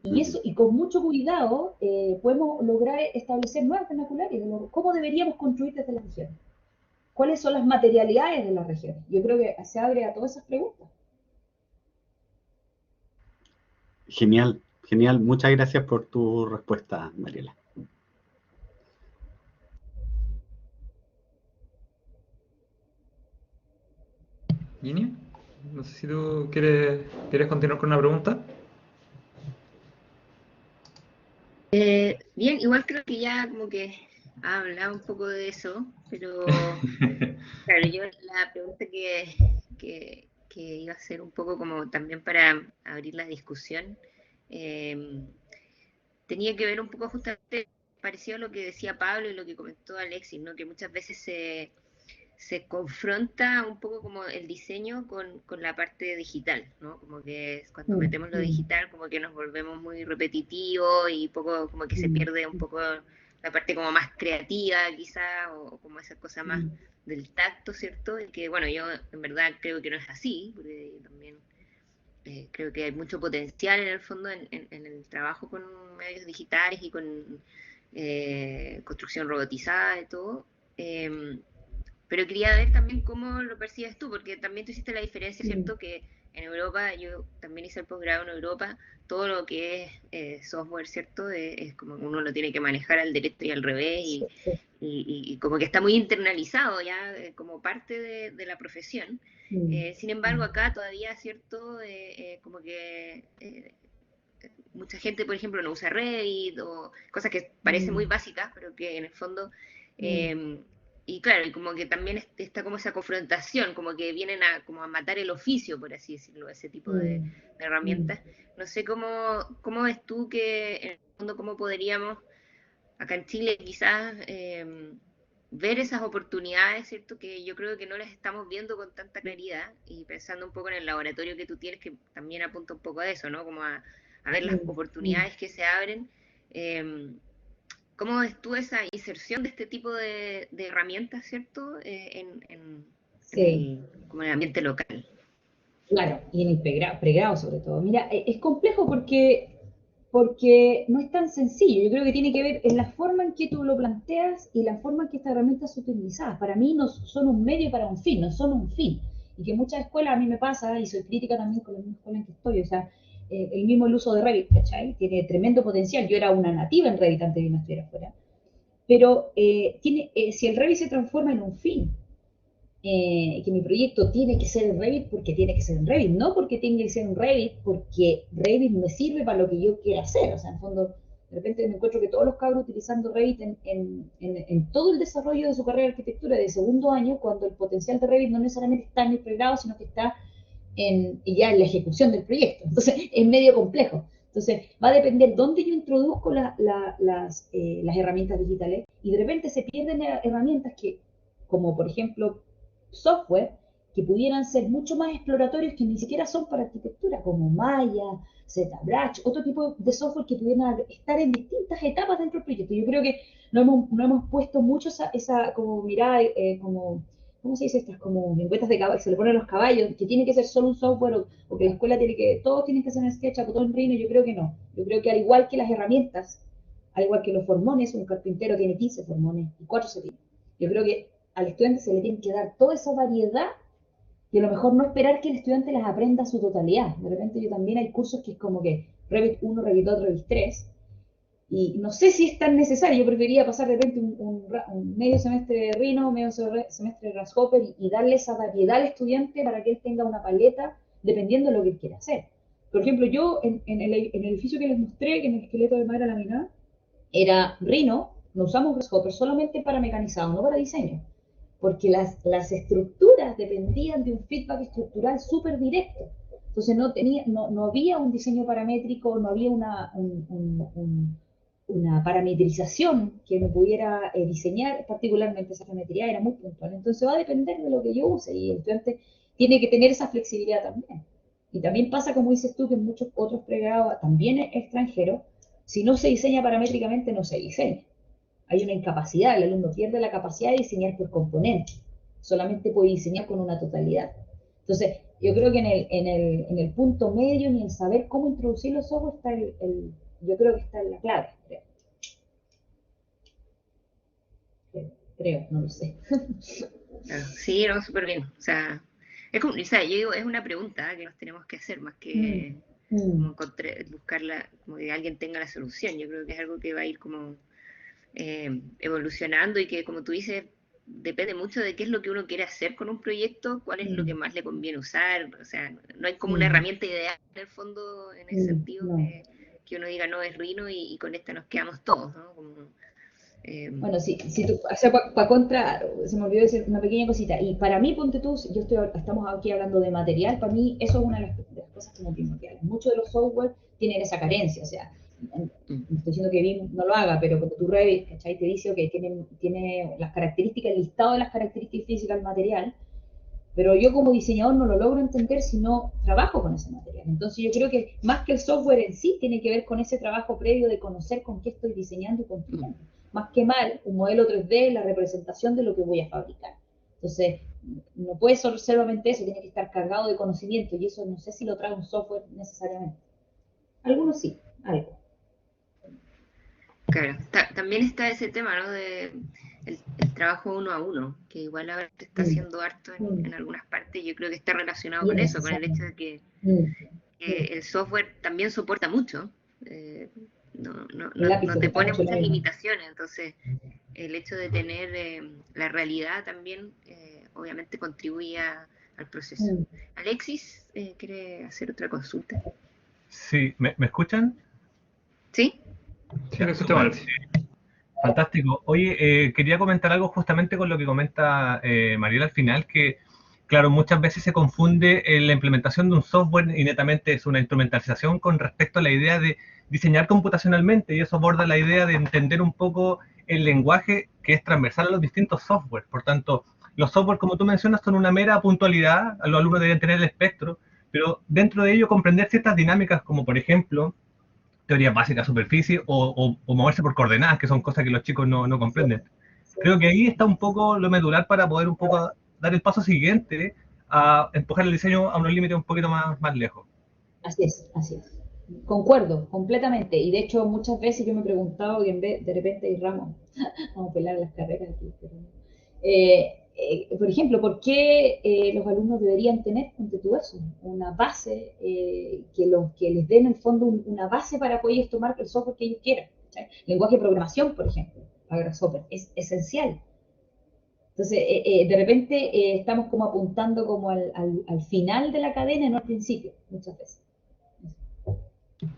Eso, y con mucho cuidado podemos lograr establecer nuevas vernaculares, cómo deberíamos construir desde las regiones, cuáles son las materialidades de las regiones. Yo creo que se abre a todas esas preguntas. Genial, genial. Muchas gracias por tu respuesta, Mariela. Ginny, no sé si tú quieres continuar con una pregunta. Bien, igual creo que ya como que ha hablado un poco de eso, pero claro, yo la pregunta que iba a hacer un poco como también para abrir la discusión, tenía que ver un poco justamente parecido a lo que decía Pablo y lo que comentó Alexis, ¿no? Que muchas veces se confronta un poco como el diseño con la parte digital, ¿no? Como que cuando metemos lo digital como que nos volvemos muy repetitivos y poco como que se pierde un poco la parte como más creativa quizá o como esa cosa más del tacto, ¿cierto? Y que bueno, yo en verdad creo que no es así, porque también creo que hay mucho potencial en el fondo en el trabajo con medios digitales y con construcción robotizada y todo. Pero quería ver también cómo lo percibes tú, porque también tú hiciste la diferencia, ¿cierto? Que en Europa, yo también hice el posgrado en Europa, todo lo que es software, ¿cierto? Es como uno lo tiene que manejar al derecho y al revés, y como que está muy internalizado ya como parte de la profesión. Sin embargo, acá todavía, ¿cierto? Como que mucha gente, por ejemplo, no usa Revit o cosas que parecen muy básicas, pero que en el fondo... y claro, y como que también está como esa confrontación, como que vienen como a matar el oficio, por así decirlo, ese tipo de herramientas. No sé cómo ves tú que en el fondo cómo podríamos, acá en Chile quizás, ver esas oportunidades, ¿cierto? Que yo creo que no las estamos viendo con tanta claridad y pensando un poco en el laboratorio que tú tienes, que también apunta un poco a eso, ¿no? Como a ver las oportunidades que se abren. ¿Cómo ves tú esa inserción de este tipo de herramientas, ¿cierto? Como en el ambiente local. Claro, y en el pregrado sobre todo. Mira, es complejo porque no es tan sencillo. Yo creo que tiene que ver en la forma en que tú lo planteas y la forma en que estas herramientas son utilizadas. Para mí no son un medio para un fin, no son un fin. Y que muchas escuelas, a mí me pasa, y soy crítica también con las mismas escuelas en que estoy, o sea, el mismo el uso de Revit, ¿cachai? Tiene tremendo potencial. Yo era una nativa en Revit antes de no estuviera afuera. Pero si el Revit se transforma en un fin, que mi proyecto tiene que ser en Revit porque tiene que ser en Revit, no porque tenga que ser en Revit porque Revit me sirve para lo que yo quiera hacer. O sea, en fondo, de repente me encuentro que todos los cabros utilizando Revit en todo el desarrollo de su carrera de arquitectura de segundo año, cuando el potencial de Revit no necesariamente está en el pregrado, sino que está ya en la ejecución del proyecto. Entonces, es medio complejo. Entonces, va a depender dónde yo introduzco las herramientas digitales y de repente se pierden herramientas que, como por ejemplo, software que pudieran ser mucho más exploratorios que ni siquiera son para arquitectura, como Maya, ZBrush, otro tipo de software que pudieran estar en distintas etapas dentro del proyecto. Yo creo que no hemos puesto mucho esa como mirada, como ¿cómo se dice? Estas como lengüetas de caballo, se le ponen a los caballos, que tiene que ser solo un software o que la escuela tiene que, todos tienen que hacer en SketchUp o todo en Rhino, yo creo que no. Yo creo que al igual que las herramientas, al igual que los formones, un carpintero tiene 15 formones y 4 cepillos. Yo creo que al estudiante se le tiene que dar toda esa variedad y a lo mejor no esperar que el estudiante las aprenda a su totalidad. De repente yo también hay cursos que es como que Revit 1, Revit 2, Revit 3, y no sé si es tan necesario, yo preferiría pasar de repente un medio semestre de Rhino, medio semestre de Grasshopper y darle esa variedad al estudiante para que él tenga una paleta dependiendo de lo que él quiera hacer. Por ejemplo, yo en el edificio que les mostré, que en el esqueleto de madera laminada, era Rhino, no usamos Grasshopper solamente para mecanizado, no para diseño, porque las estructuras dependían de un feedback estructural súper directo. Entonces no había un diseño paramétrico, no había una parametrización que me pudiera diseñar, particularmente esa geometría era muy puntual. Entonces va a depender de lo que yo use y el estudiante tiene que tener esa flexibilidad también. Y también pasa, como dices tú, que en muchos otros pregrados, también extranjeros, si no se diseña paramétricamente, no se diseña. Hay una incapacidad, el alumno pierde la capacidad de diseñar por componentes, solamente puede diseñar con una totalidad. Entonces, yo creo que en el punto medio, ni en saber cómo introducir los software, está yo creo que está en la clave, creo, no lo sé. Claro, sí, no, súper bien. O sea, yo digo, es una pregunta que nos tenemos que hacer más que como buscarla, como que alguien tenga la solución. Yo creo que es algo que va a ir como evolucionando y que, como tú dices, depende mucho de qué es lo que uno quiere hacer con un proyecto, cuál es lo que más le conviene usar. O sea, no hay como una herramienta ideal en el fondo, en el sentido que uno diga, no, es Rhino y con esta nos quedamos todos, ¿no? Como, bueno, si tú, o sea, para contra, se me olvidó decir una pequeña cosita, y para mí, ponte tú, estamos aquí hablando de material, para mí eso es una de las cosas como primordiales. Muchos de los software tienen esa carencia, o sea, no estoy diciendo que BIM no lo haga, pero cuando tú Revit, ¿cachai? Te dice que tiene las características, el listado de las características físicas del material, pero yo como diseñador no lo logro entender si no trabajo con ese material. Entonces yo creo que más que el software en sí tiene que ver con ese trabajo previo de conocer con qué estoy diseñando y construyendo. Más que mal, un modelo 3D es la representación de lo que voy a fabricar. Entonces, no puede ser solamente eso, tiene que estar cargado de conocimiento y eso no sé si lo trae un software necesariamente. Algunos sí, algo. Claro, también está ese tema, ¿no? De el trabajo uno a uno, que igual ahora se está haciendo harto en algunas partes, y yo creo que está relacionado con eso, con el hecho de que el software también soporta mucho, no te pone muchas limitaciones, entonces el hecho de tener la realidad también obviamente contribuye al proceso. Alexis, ¿quiere hacer otra consulta? Sí, ¿me escuchan? ¿Sí? Sí, lo escuchamos, Alexis. Fantástico. Oye, quería comentar algo justamente con lo que comenta Mariela al final, que claro, muchas veces se confunde la implementación de un software y netamente es una instrumentalización con respecto a la idea de diseñar computacionalmente, y eso aborda la idea de entender un poco el lenguaje que es transversal a los distintos softwares. Por tanto, los softwares, como tú mencionas, son una mera puntualidad, los alumnos deben tener el espectro, pero dentro de ello comprender ciertas dinámicas como, por ejemplo, teorías básicas, superficie, o moverse por coordenadas, que son cosas que los chicos no comprenden. Creo que ahí está un poco lo medular para poder un poco dar el paso siguiente a empujar el diseño a unos límites un poquito más lejos. Así es. Concuerdo, completamente. Y de hecho, muchas veces yo me he preguntado, y en vez de repente, y Ramos, vamos a pelar las carreras aquí, pero, por ejemplo, ¿por qué los alumnos deberían tener, ponte tú eso, una base, que les den en el fondo una base para poder ellos tomar el software que ellos quieran? ¿Sí? Lenguaje de programación, por ejemplo, para Grasshopper, es esencial. Entonces, de repente estamos como apuntando como al final de la cadena, no al principio, muchas veces.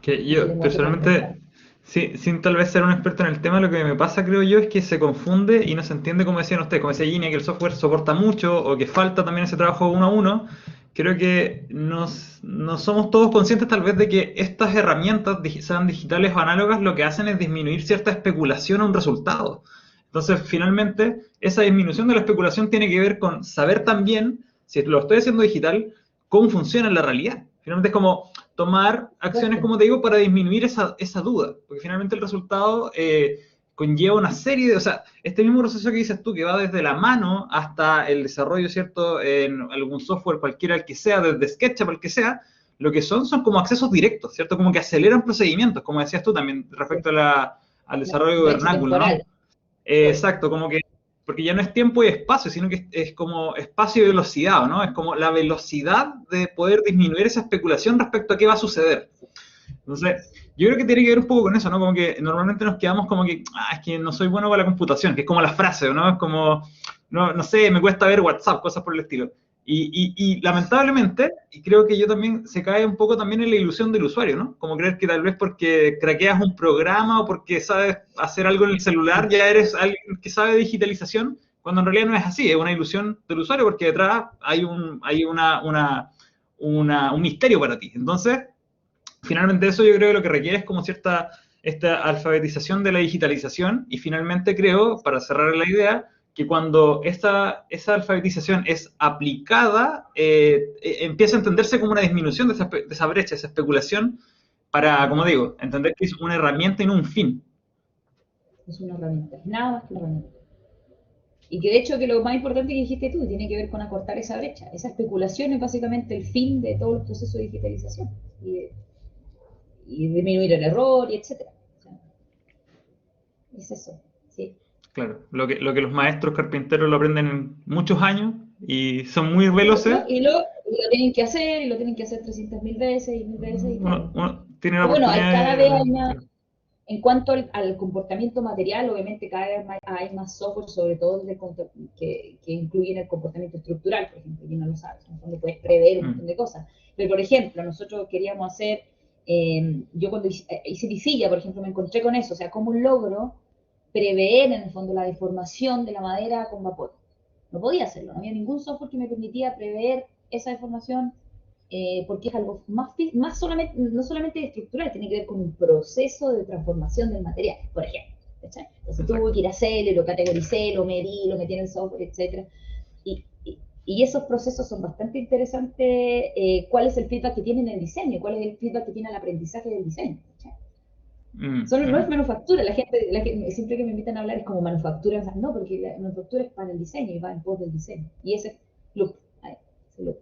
Que yo personalmente, sin tal vez ser un experto en el tema, lo que me pasa, creo yo, es que se confunde y no se entiende, como decían ustedes, como decía Gini, que el software soporta mucho o que falta también ese trabajo uno a uno. Creo que no somos todos conscientes tal vez de que estas herramientas, sean digitales o análogas, lo que hacen es disminuir cierta especulación a un resultado. Entonces, finalmente, esa disminución de la especulación tiene que ver con saber también, si lo estoy haciendo digital, cómo funciona en la realidad. Finalmente es como tomar acciones, como te digo, para disminuir esa duda, porque finalmente el resultado conlleva una serie de, o sea, este mismo proceso que dices tú, que va desde la mano hasta el desarrollo, ¿cierto?, en algún software, cualquiera el que sea, desde SketchUp, el que sea, lo que son como accesos directos, ¿cierto? Como que aceleran procedimientos, como decías tú también, respecto al desarrollo de Brecha vernáculo, ¿no? temporal. Exacto, como que, porque ya no es tiempo y espacio, sino que es como espacio y velocidad, ¿no? Es como la velocidad de poder disminuir esa especulación respecto a qué va a suceder. Entonces, yo creo que tiene que ver un poco con eso, ¿no? Como que normalmente nos quedamos como que, es que no soy bueno para la computación, que es como la frase, ¿no? Es como, no sé, me cuesta ver WhatsApp, cosas por el estilo. Y lamentablemente, y creo que yo también, se cae un poco también en la ilusión del usuario, ¿no? Como creer que tal vez porque craqueas un programa o porque sabes hacer algo en el celular, ya eres alguien que sabe de digitalización, cuando en realidad no es así, es una ilusión del usuario porque detrás hay un misterio para ti. Entonces, finalmente eso yo creo que lo que requiere es como esta alfabetización de la digitalización y finalmente creo, para cerrar la idea, que cuando esa alfabetización es aplicada, empieza a entenderse como una disminución de esa brecha, esa especulación, para, como digo, entender que es una herramienta y no un fin. Es una herramienta, nada más que una herramienta. Y que de hecho que lo más importante que dijiste tú tiene que ver con acortar esa brecha. Esa especulación es básicamente el fin de todos los procesos de digitalización y disminuir el error y etcétera. O sea, es eso, sí. Claro, lo que los maestros carpinteros lo aprenden en muchos años y son muy veloces. Y lo tienen que hacer, y lo tienen que hacer 300.000 veces y 1000 veces. Y claro. Uno tiene la Bueno, cada oportunidad vez hay de... más, en cuanto al comportamiento material, obviamente cada vez hay más software, sobre todo que incluyen el comportamiento estructural, por ejemplo, y no lo sabes, donde puedes prever un montón de cosas. Pero, por ejemplo, nosotros queríamos hacer, yo cuando hice visilla, por ejemplo, me encontré con eso, o sea, cómo logro prever en el fondo la deformación de la madera con vapor. No podía hacerlo, no había ningún software que me permitía prever esa deformación porque es algo más solamente, no solamente estructural, tiene que ver con un proceso de transformación del material, por ejemplo. ¿Cachai? Entonces tuve que ir a hacerlo, lo categoricé, lo medí, lo metí en el software, etc. Y esos procesos son bastante interesantes. ¿Cuál es el feedback que tiene en el diseño? ¿Cuál es el feedback que tiene el aprendizaje del diseño? No es manufactura, la gente siempre que me invitan a hablar es como manufactura, no, porque la manufactura es para el diseño y va en pos del diseño. Y ese loop, ese loop.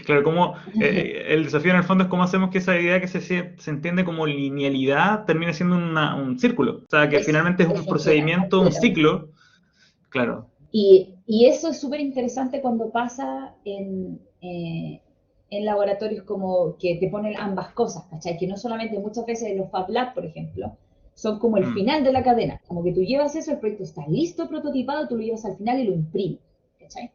Claro, como el desafío en el fondo es cómo hacemos que esa idea que se entiende como linealidad termine siendo un círculo. O sea, que finalmente es un procedimiento, un ciclo. Claro. Y eso es súper interesante cuando pasa en laboratorios como que te ponen ambas cosas, ¿cachai? Que no solamente muchas veces en los Fab Lab, por ejemplo, son como el final de la cadena. Como que tú llevas eso, el proyecto está listo, prototipado, tú lo llevas al final y lo imprimes, ¿cachai?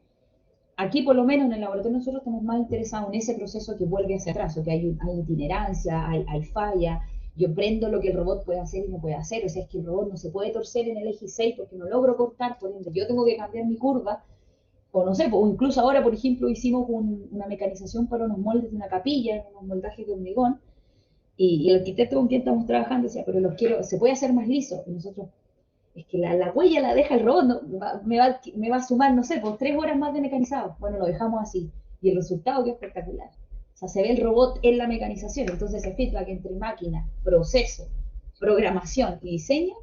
Aquí, por lo menos en el laboratorio, nosotros estamos más interesados en ese proceso que vuelve hacia atrás, o que hay itinerancia, hay falla. Yo prendo lo que el robot puede hacer y no puede hacer. O sea, es que el robot no se puede torcer en el eje 6 porque no logro cortar, por ende, yo tengo que cambiar mi curva. O no sé, o incluso ahora, por ejemplo, hicimos una mecanización para unos moldes de una capilla, unos moldajes de hormigón, y el arquitecto con quien estamos trabajando decía, pero los quiero, se puede hacer más liso. Y nosotros, es que la huella la deja el robot, no, me va a sumar, no sé, por 3 horas más de mecanizado. Bueno, lo dejamos así. Y el resultado quedó espectacular. O sea, se ve el robot en la mecanización. Entonces, ese feedback entre máquina, proceso, programación y diseño,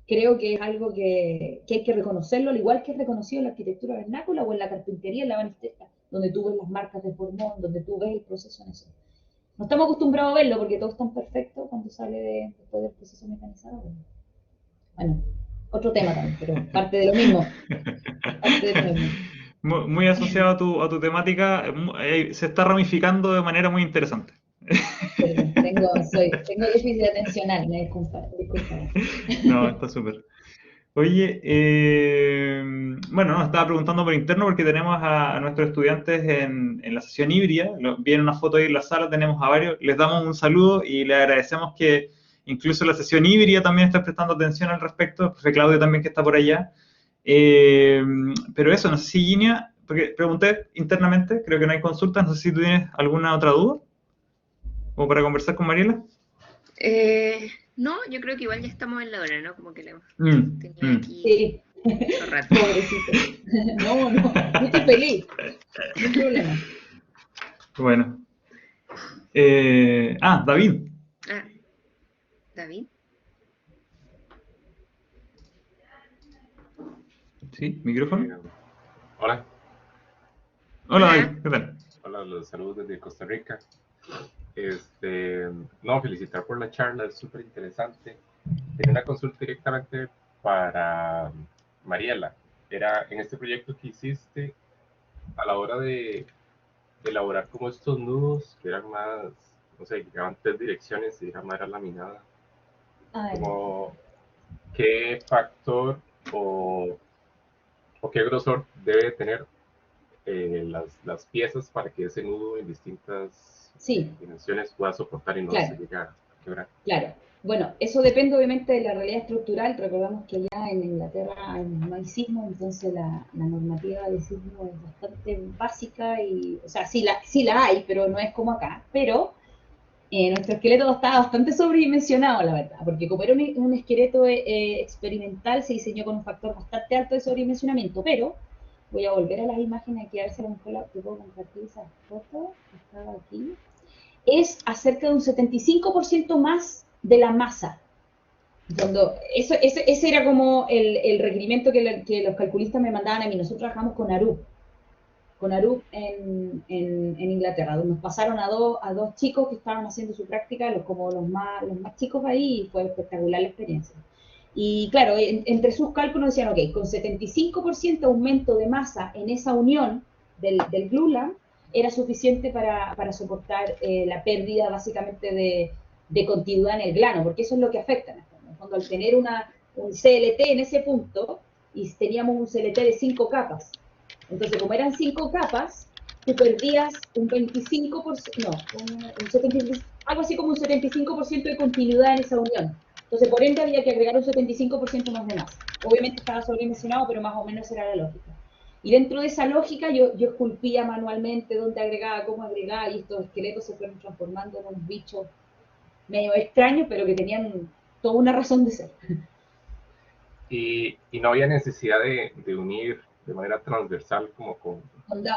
creo que es algo que hay que reconocerlo, al igual que es reconocido en la arquitectura vernácula o en la carpintería, en la banistería, donde tú ves las marcas de formón, donde tú ves el proceso en eso. No estamos acostumbrados a verlo porque todo es tan perfecto cuando sale después del proceso mecanizado. Bueno, otro tema también, pero parte de lo mismo. Parte de lo mismo. Muy asociado a tu temática, se está ramificando de manera muy interesante. Perdón, tengo déficit atencional, me disculpa. No, está súper. Oye, bueno, nos estaba preguntando por interno porque tenemos a nuestros estudiantes en la sesión híbrida. Viene una foto ahí en la sala, tenemos a varios. Les damos un saludo y les agradecemos que incluso la sesión híbrida también esté prestando atención al respecto. El profe Claudio también que está por allá. Pero eso, no sé si Ginia, porque pregunté internamente, creo que no hay consultas, no sé si tú tienes alguna otra duda o para conversar con Mariela. No, yo creo que igual ya estamos en la hora, ¿no? Como que le hemos tenido aquí sí. todo rato. Pobrecito. No, yo estoy feliz. No hay problema. Bueno. David. ¿David? ¿sí? ¿Micrófono? Hola. Hola, David, ¿qué tal? Hola, los saludos desde Costa Rica. No, felicitar por la charla, es súper interesante. Tenía una consulta directamente para Mariela. Era en este proyecto que hiciste, a la hora de elaborar como estos nudos, que eran más, no sé, que llevaban 3 direcciones y era madera laminada. Como, ¿qué factor o qué grosor debe tener las piezas para que ese nudo en distintas Sí, dimensiones pueda soportar y no se claro, llegue a quebrar? claro. Bueno, eso depende obviamente de la realidad estructural. Recordamos que allá en Inglaterra no hay sismo, entonces la normativa de sismo es bastante básica y, o sea, sí la hay, pero no es como acá. Pero nuestro esqueleto estaba bastante sobredimensionado, la verdad, porque como era un esqueleto experimental, se diseñó con un factor bastante alto de sobredimensionamiento, pero voy a volver a las imágenes aquí a ver si a lo mejor te puedo compartir esa foto que estaba aquí. Es acerca de un 75% más de la masa. Cuando ese era como el requerimiento que los calculistas me mandaban a mí. Nosotros trabajamos con Arup en Inglaterra, donde nos pasaron a dos chicos que estaban haciendo su práctica, como los más chicos ahí, y fue espectacular la experiencia. Y claro, entre sus cálculos decían, ok, con 75% aumento de masa en esa unión del glulam, era suficiente para soportar la pérdida básicamente de continuidad en el glano, porque eso es lo que afecta en el fondo. En el fondo, al tener un CLT en ese punto, y teníamos un CLT de 5 capas, entonces, como eran 5 capas, tú perdías un 25%, no, un 75, algo así como un 75% de continuidad en esa unión. Entonces, por ende, había que agregar un 75% más de masa. Obviamente estaba sobredimensionado, pero más o menos era la lógica. Y dentro de esa lógica, yo esculpía manualmente dónde agregaba, cómo agregaba, y estos esqueletos se fueron transformando en unos bichos medio extraños, pero que tenían toda una razón de ser. Y no había necesidad de unir de manera transversal como con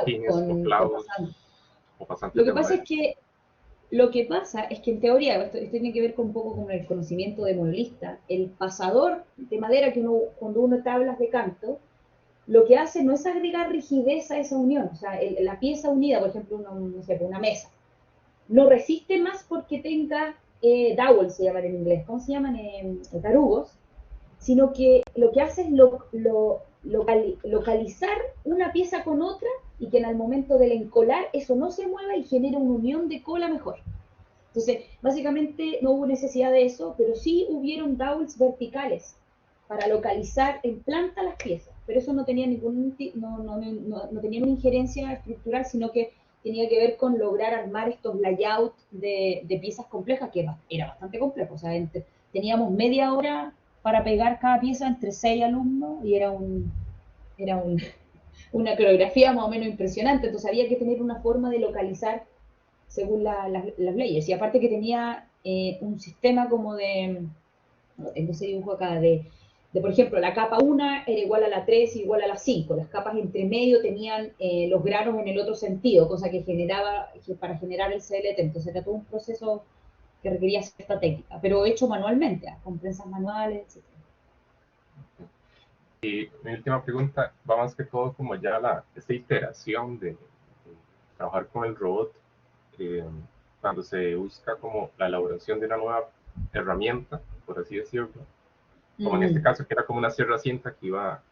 pines o clavos o pasantes Lo que de pasa madera. es que Lo que pasa es que en teoría, esto tiene que ver con un poco con el conocimiento de mueblista, el pasador de madera que cuando uno tablas de canto, lo que hace no es agregar rigidez a esa unión, o sea, la pieza unida, por ejemplo, no sé, una mesa, no resiste más porque tenga dowels, se llaman en inglés, ¿cómo se llaman? Tarugos, sino que lo que hace es localizar una pieza con otra y que en el momento del encolar eso no se mueva y genera una unión de cola mejor. Entonces, básicamente no hubo necesidad de eso, pero sí hubieron dowels verticales para localizar en planta las piezas, pero eso no tenía no tenía una injerencia estructural, sino que tenía que ver con lograr armar estos layouts de piezas complejas, que era bastante complejo. O sea, teníamos media hora para pegar cada pieza entre 6 alumnos y era una coreografía más o menos impresionante. Entonces había que tener una forma de localizar según las leyes. Y aparte que tenía un sistema como no tengo ese dibujo acá, por ejemplo, la capa 1 era igual a la 3 igual a la 5. Las capas entre medio tenían los granos en el otro sentido, cosa que para generar el CLT. Entonces era todo un proceso que requería cierta técnica, pero hecho manualmente, con prensas manuales, etc. Y mi última pregunta va más que todo como ya esta iteración de trabajar con el robot, cuando se busca como la elaboración de una nueva herramienta, por así decirlo, como en este caso que era como una sierra cinta que iba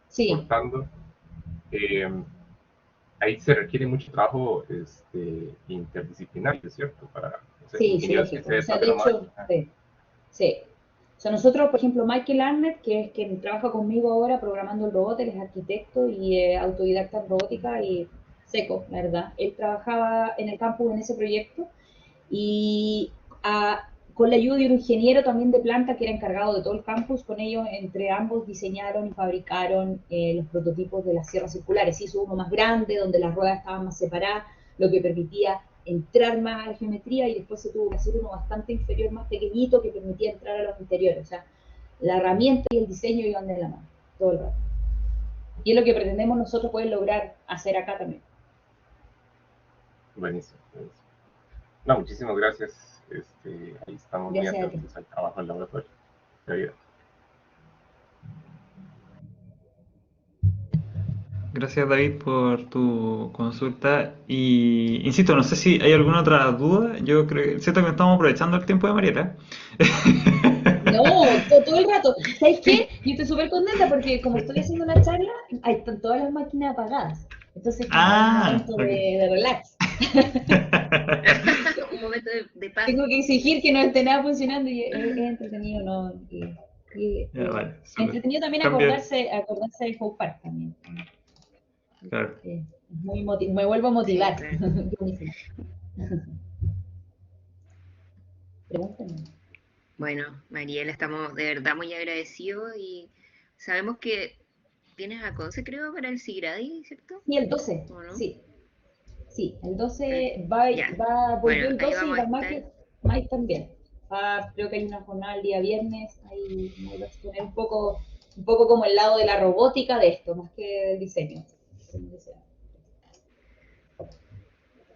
Sí, cortando, ahí se requiere mucho trabajo interdisciplinario, ¿cierto? Para, no sé, sí, ingenieros que lógico. O sea, sepan de de la hecho, máquina. sí. Sí. O sea, nosotros, por ejemplo, Michael Arnett, que es quien trabaja conmigo ahora programando el robot, él es arquitecto y autodidacta en robótica y seco, la verdad. Él trabajaba en el campus en ese proyecto y con la ayuda de un ingeniero también de planta que era encargado de todo el campus, con ellos entre ambos diseñaron y fabricaron los prototipos de las sierras circulares. Hizo uno más grande, donde las ruedas estaban más separadas, lo que permitía entrar más a la geometría, y después se tuvo que hacer uno bastante inferior, más pequeñito, que permitía entrar a los interiores. O sea, la herramienta y el diseño iban de la mano todo el rato. Y es lo que pretendemos nosotros poder lograr hacer acá también. Buenísimo, buenísimo. No, muchísimas gracias. Ahí estamos muy Gracias a ti. atentos al trabajo del laboratorio. De vida. Gracias, David, por tu consulta. Y insisto, no sé si hay alguna otra duda. Yo creo que siento que estamos aprovechando el tiempo de Mariela. No, todo el rato. ¿Sabes qué? Yo estoy súper contenta porque como estoy haciendo una charla, ahí están todas las máquinas apagadas. Entonces, como es un Ah, momento ok. de relax. Un momento de paz. Tengo que exigir que no esté nada funcionando y es entretenido, ¿no? Ya, vale, Es súper. entretenido también Cambia, acordarse de Hope Park también. claro. Me vuelvo a Sí, motivar. claro. Buenísimo. Pregúntame. Bueno, Mariela, estamos de verdad muy agradecidos y sabemos que tienes a Conce, creo, para el Sigradi, ¿cierto? Sí, el 12, ¿O no? sí. Sí, el El- 12 Ya. voy yo Bueno, el ahí 12 y vamos a va estar. Mike también. Creo que hay una jornada el día viernes, ahí va a exponer un poco como el lado de la robótica de esto, más que del diseño.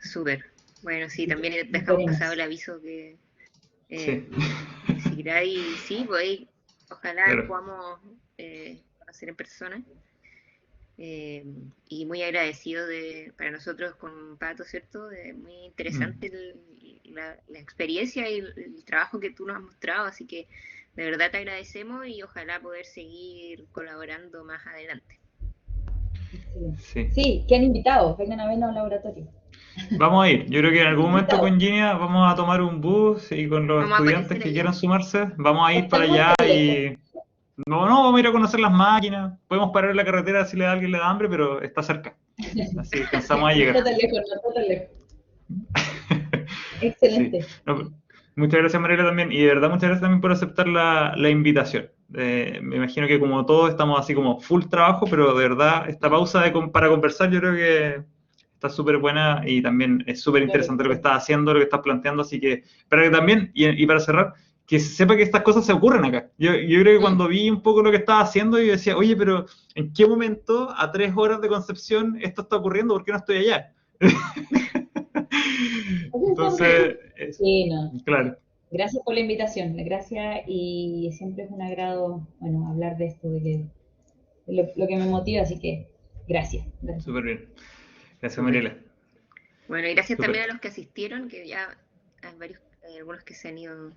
Súper. Bueno, sí, Así también que nos dejamos pasado veremos. el aviso que Sí, el Sigradi, sí, pues ahí ojalá claro. podamos conocer en persona. Eh, y muy agradecido para nosotros con Pato, ¿cierto? Muy Mm. interesante la experiencia y el trabajo que tú nos has mostrado, así que de verdad te agradecemos y ojalá poder seguir colaborando más adelante. Excelente. Sí. Sí, que han invitado, vengan a vernos al laboratorio. Vamos a ir. Yo creo que en algún momento Invitado. con Ginia vamos a tomar un bus y con los Vamos a estudiantes aparecer que allá. quieran sumarse, vamos a ir para Estamos allá re lejos. y no, no, vamos a ir a conocer las máquinas. Podemos parar en la carretera si alguien le da hambre, pero está cerca. Así que alcanzamos a No llegar. está tan lejos, no está tan lejos. Sí. Excelente. No, muchas gracias, Mariela, también. Y de verdad, muchas gracias también por aceptar la invitación. Me imagino que como todos estamos así como full trabajo, pero de verdad, esta pausa para conversar yo creo que está súper buena y también es súper interesante lo que estás haciendo, lo que estás planteando. Así que, pero que también, y para cerrar, que se sepa que estas cosas se ocurren acá. Yo creo que Mm. cuando vi un poco lo que estabas haciendo, yo decía, oye, pero ¿en qué momento a 3 horas de Concepción esto está ocurriendo? ¿Por qué no estoy allá? Entonces, Sí, no. claro, Gracias por la invitación, gracias y siempre es un agrado, bueno, hablar de esto, de lo que me motiva, así que gracias. Gracias. súper bien. Gracias, Súper. Mariela. Bueno, y gracias también Súper. a los que asistieron, que ya hay algunos que se han ido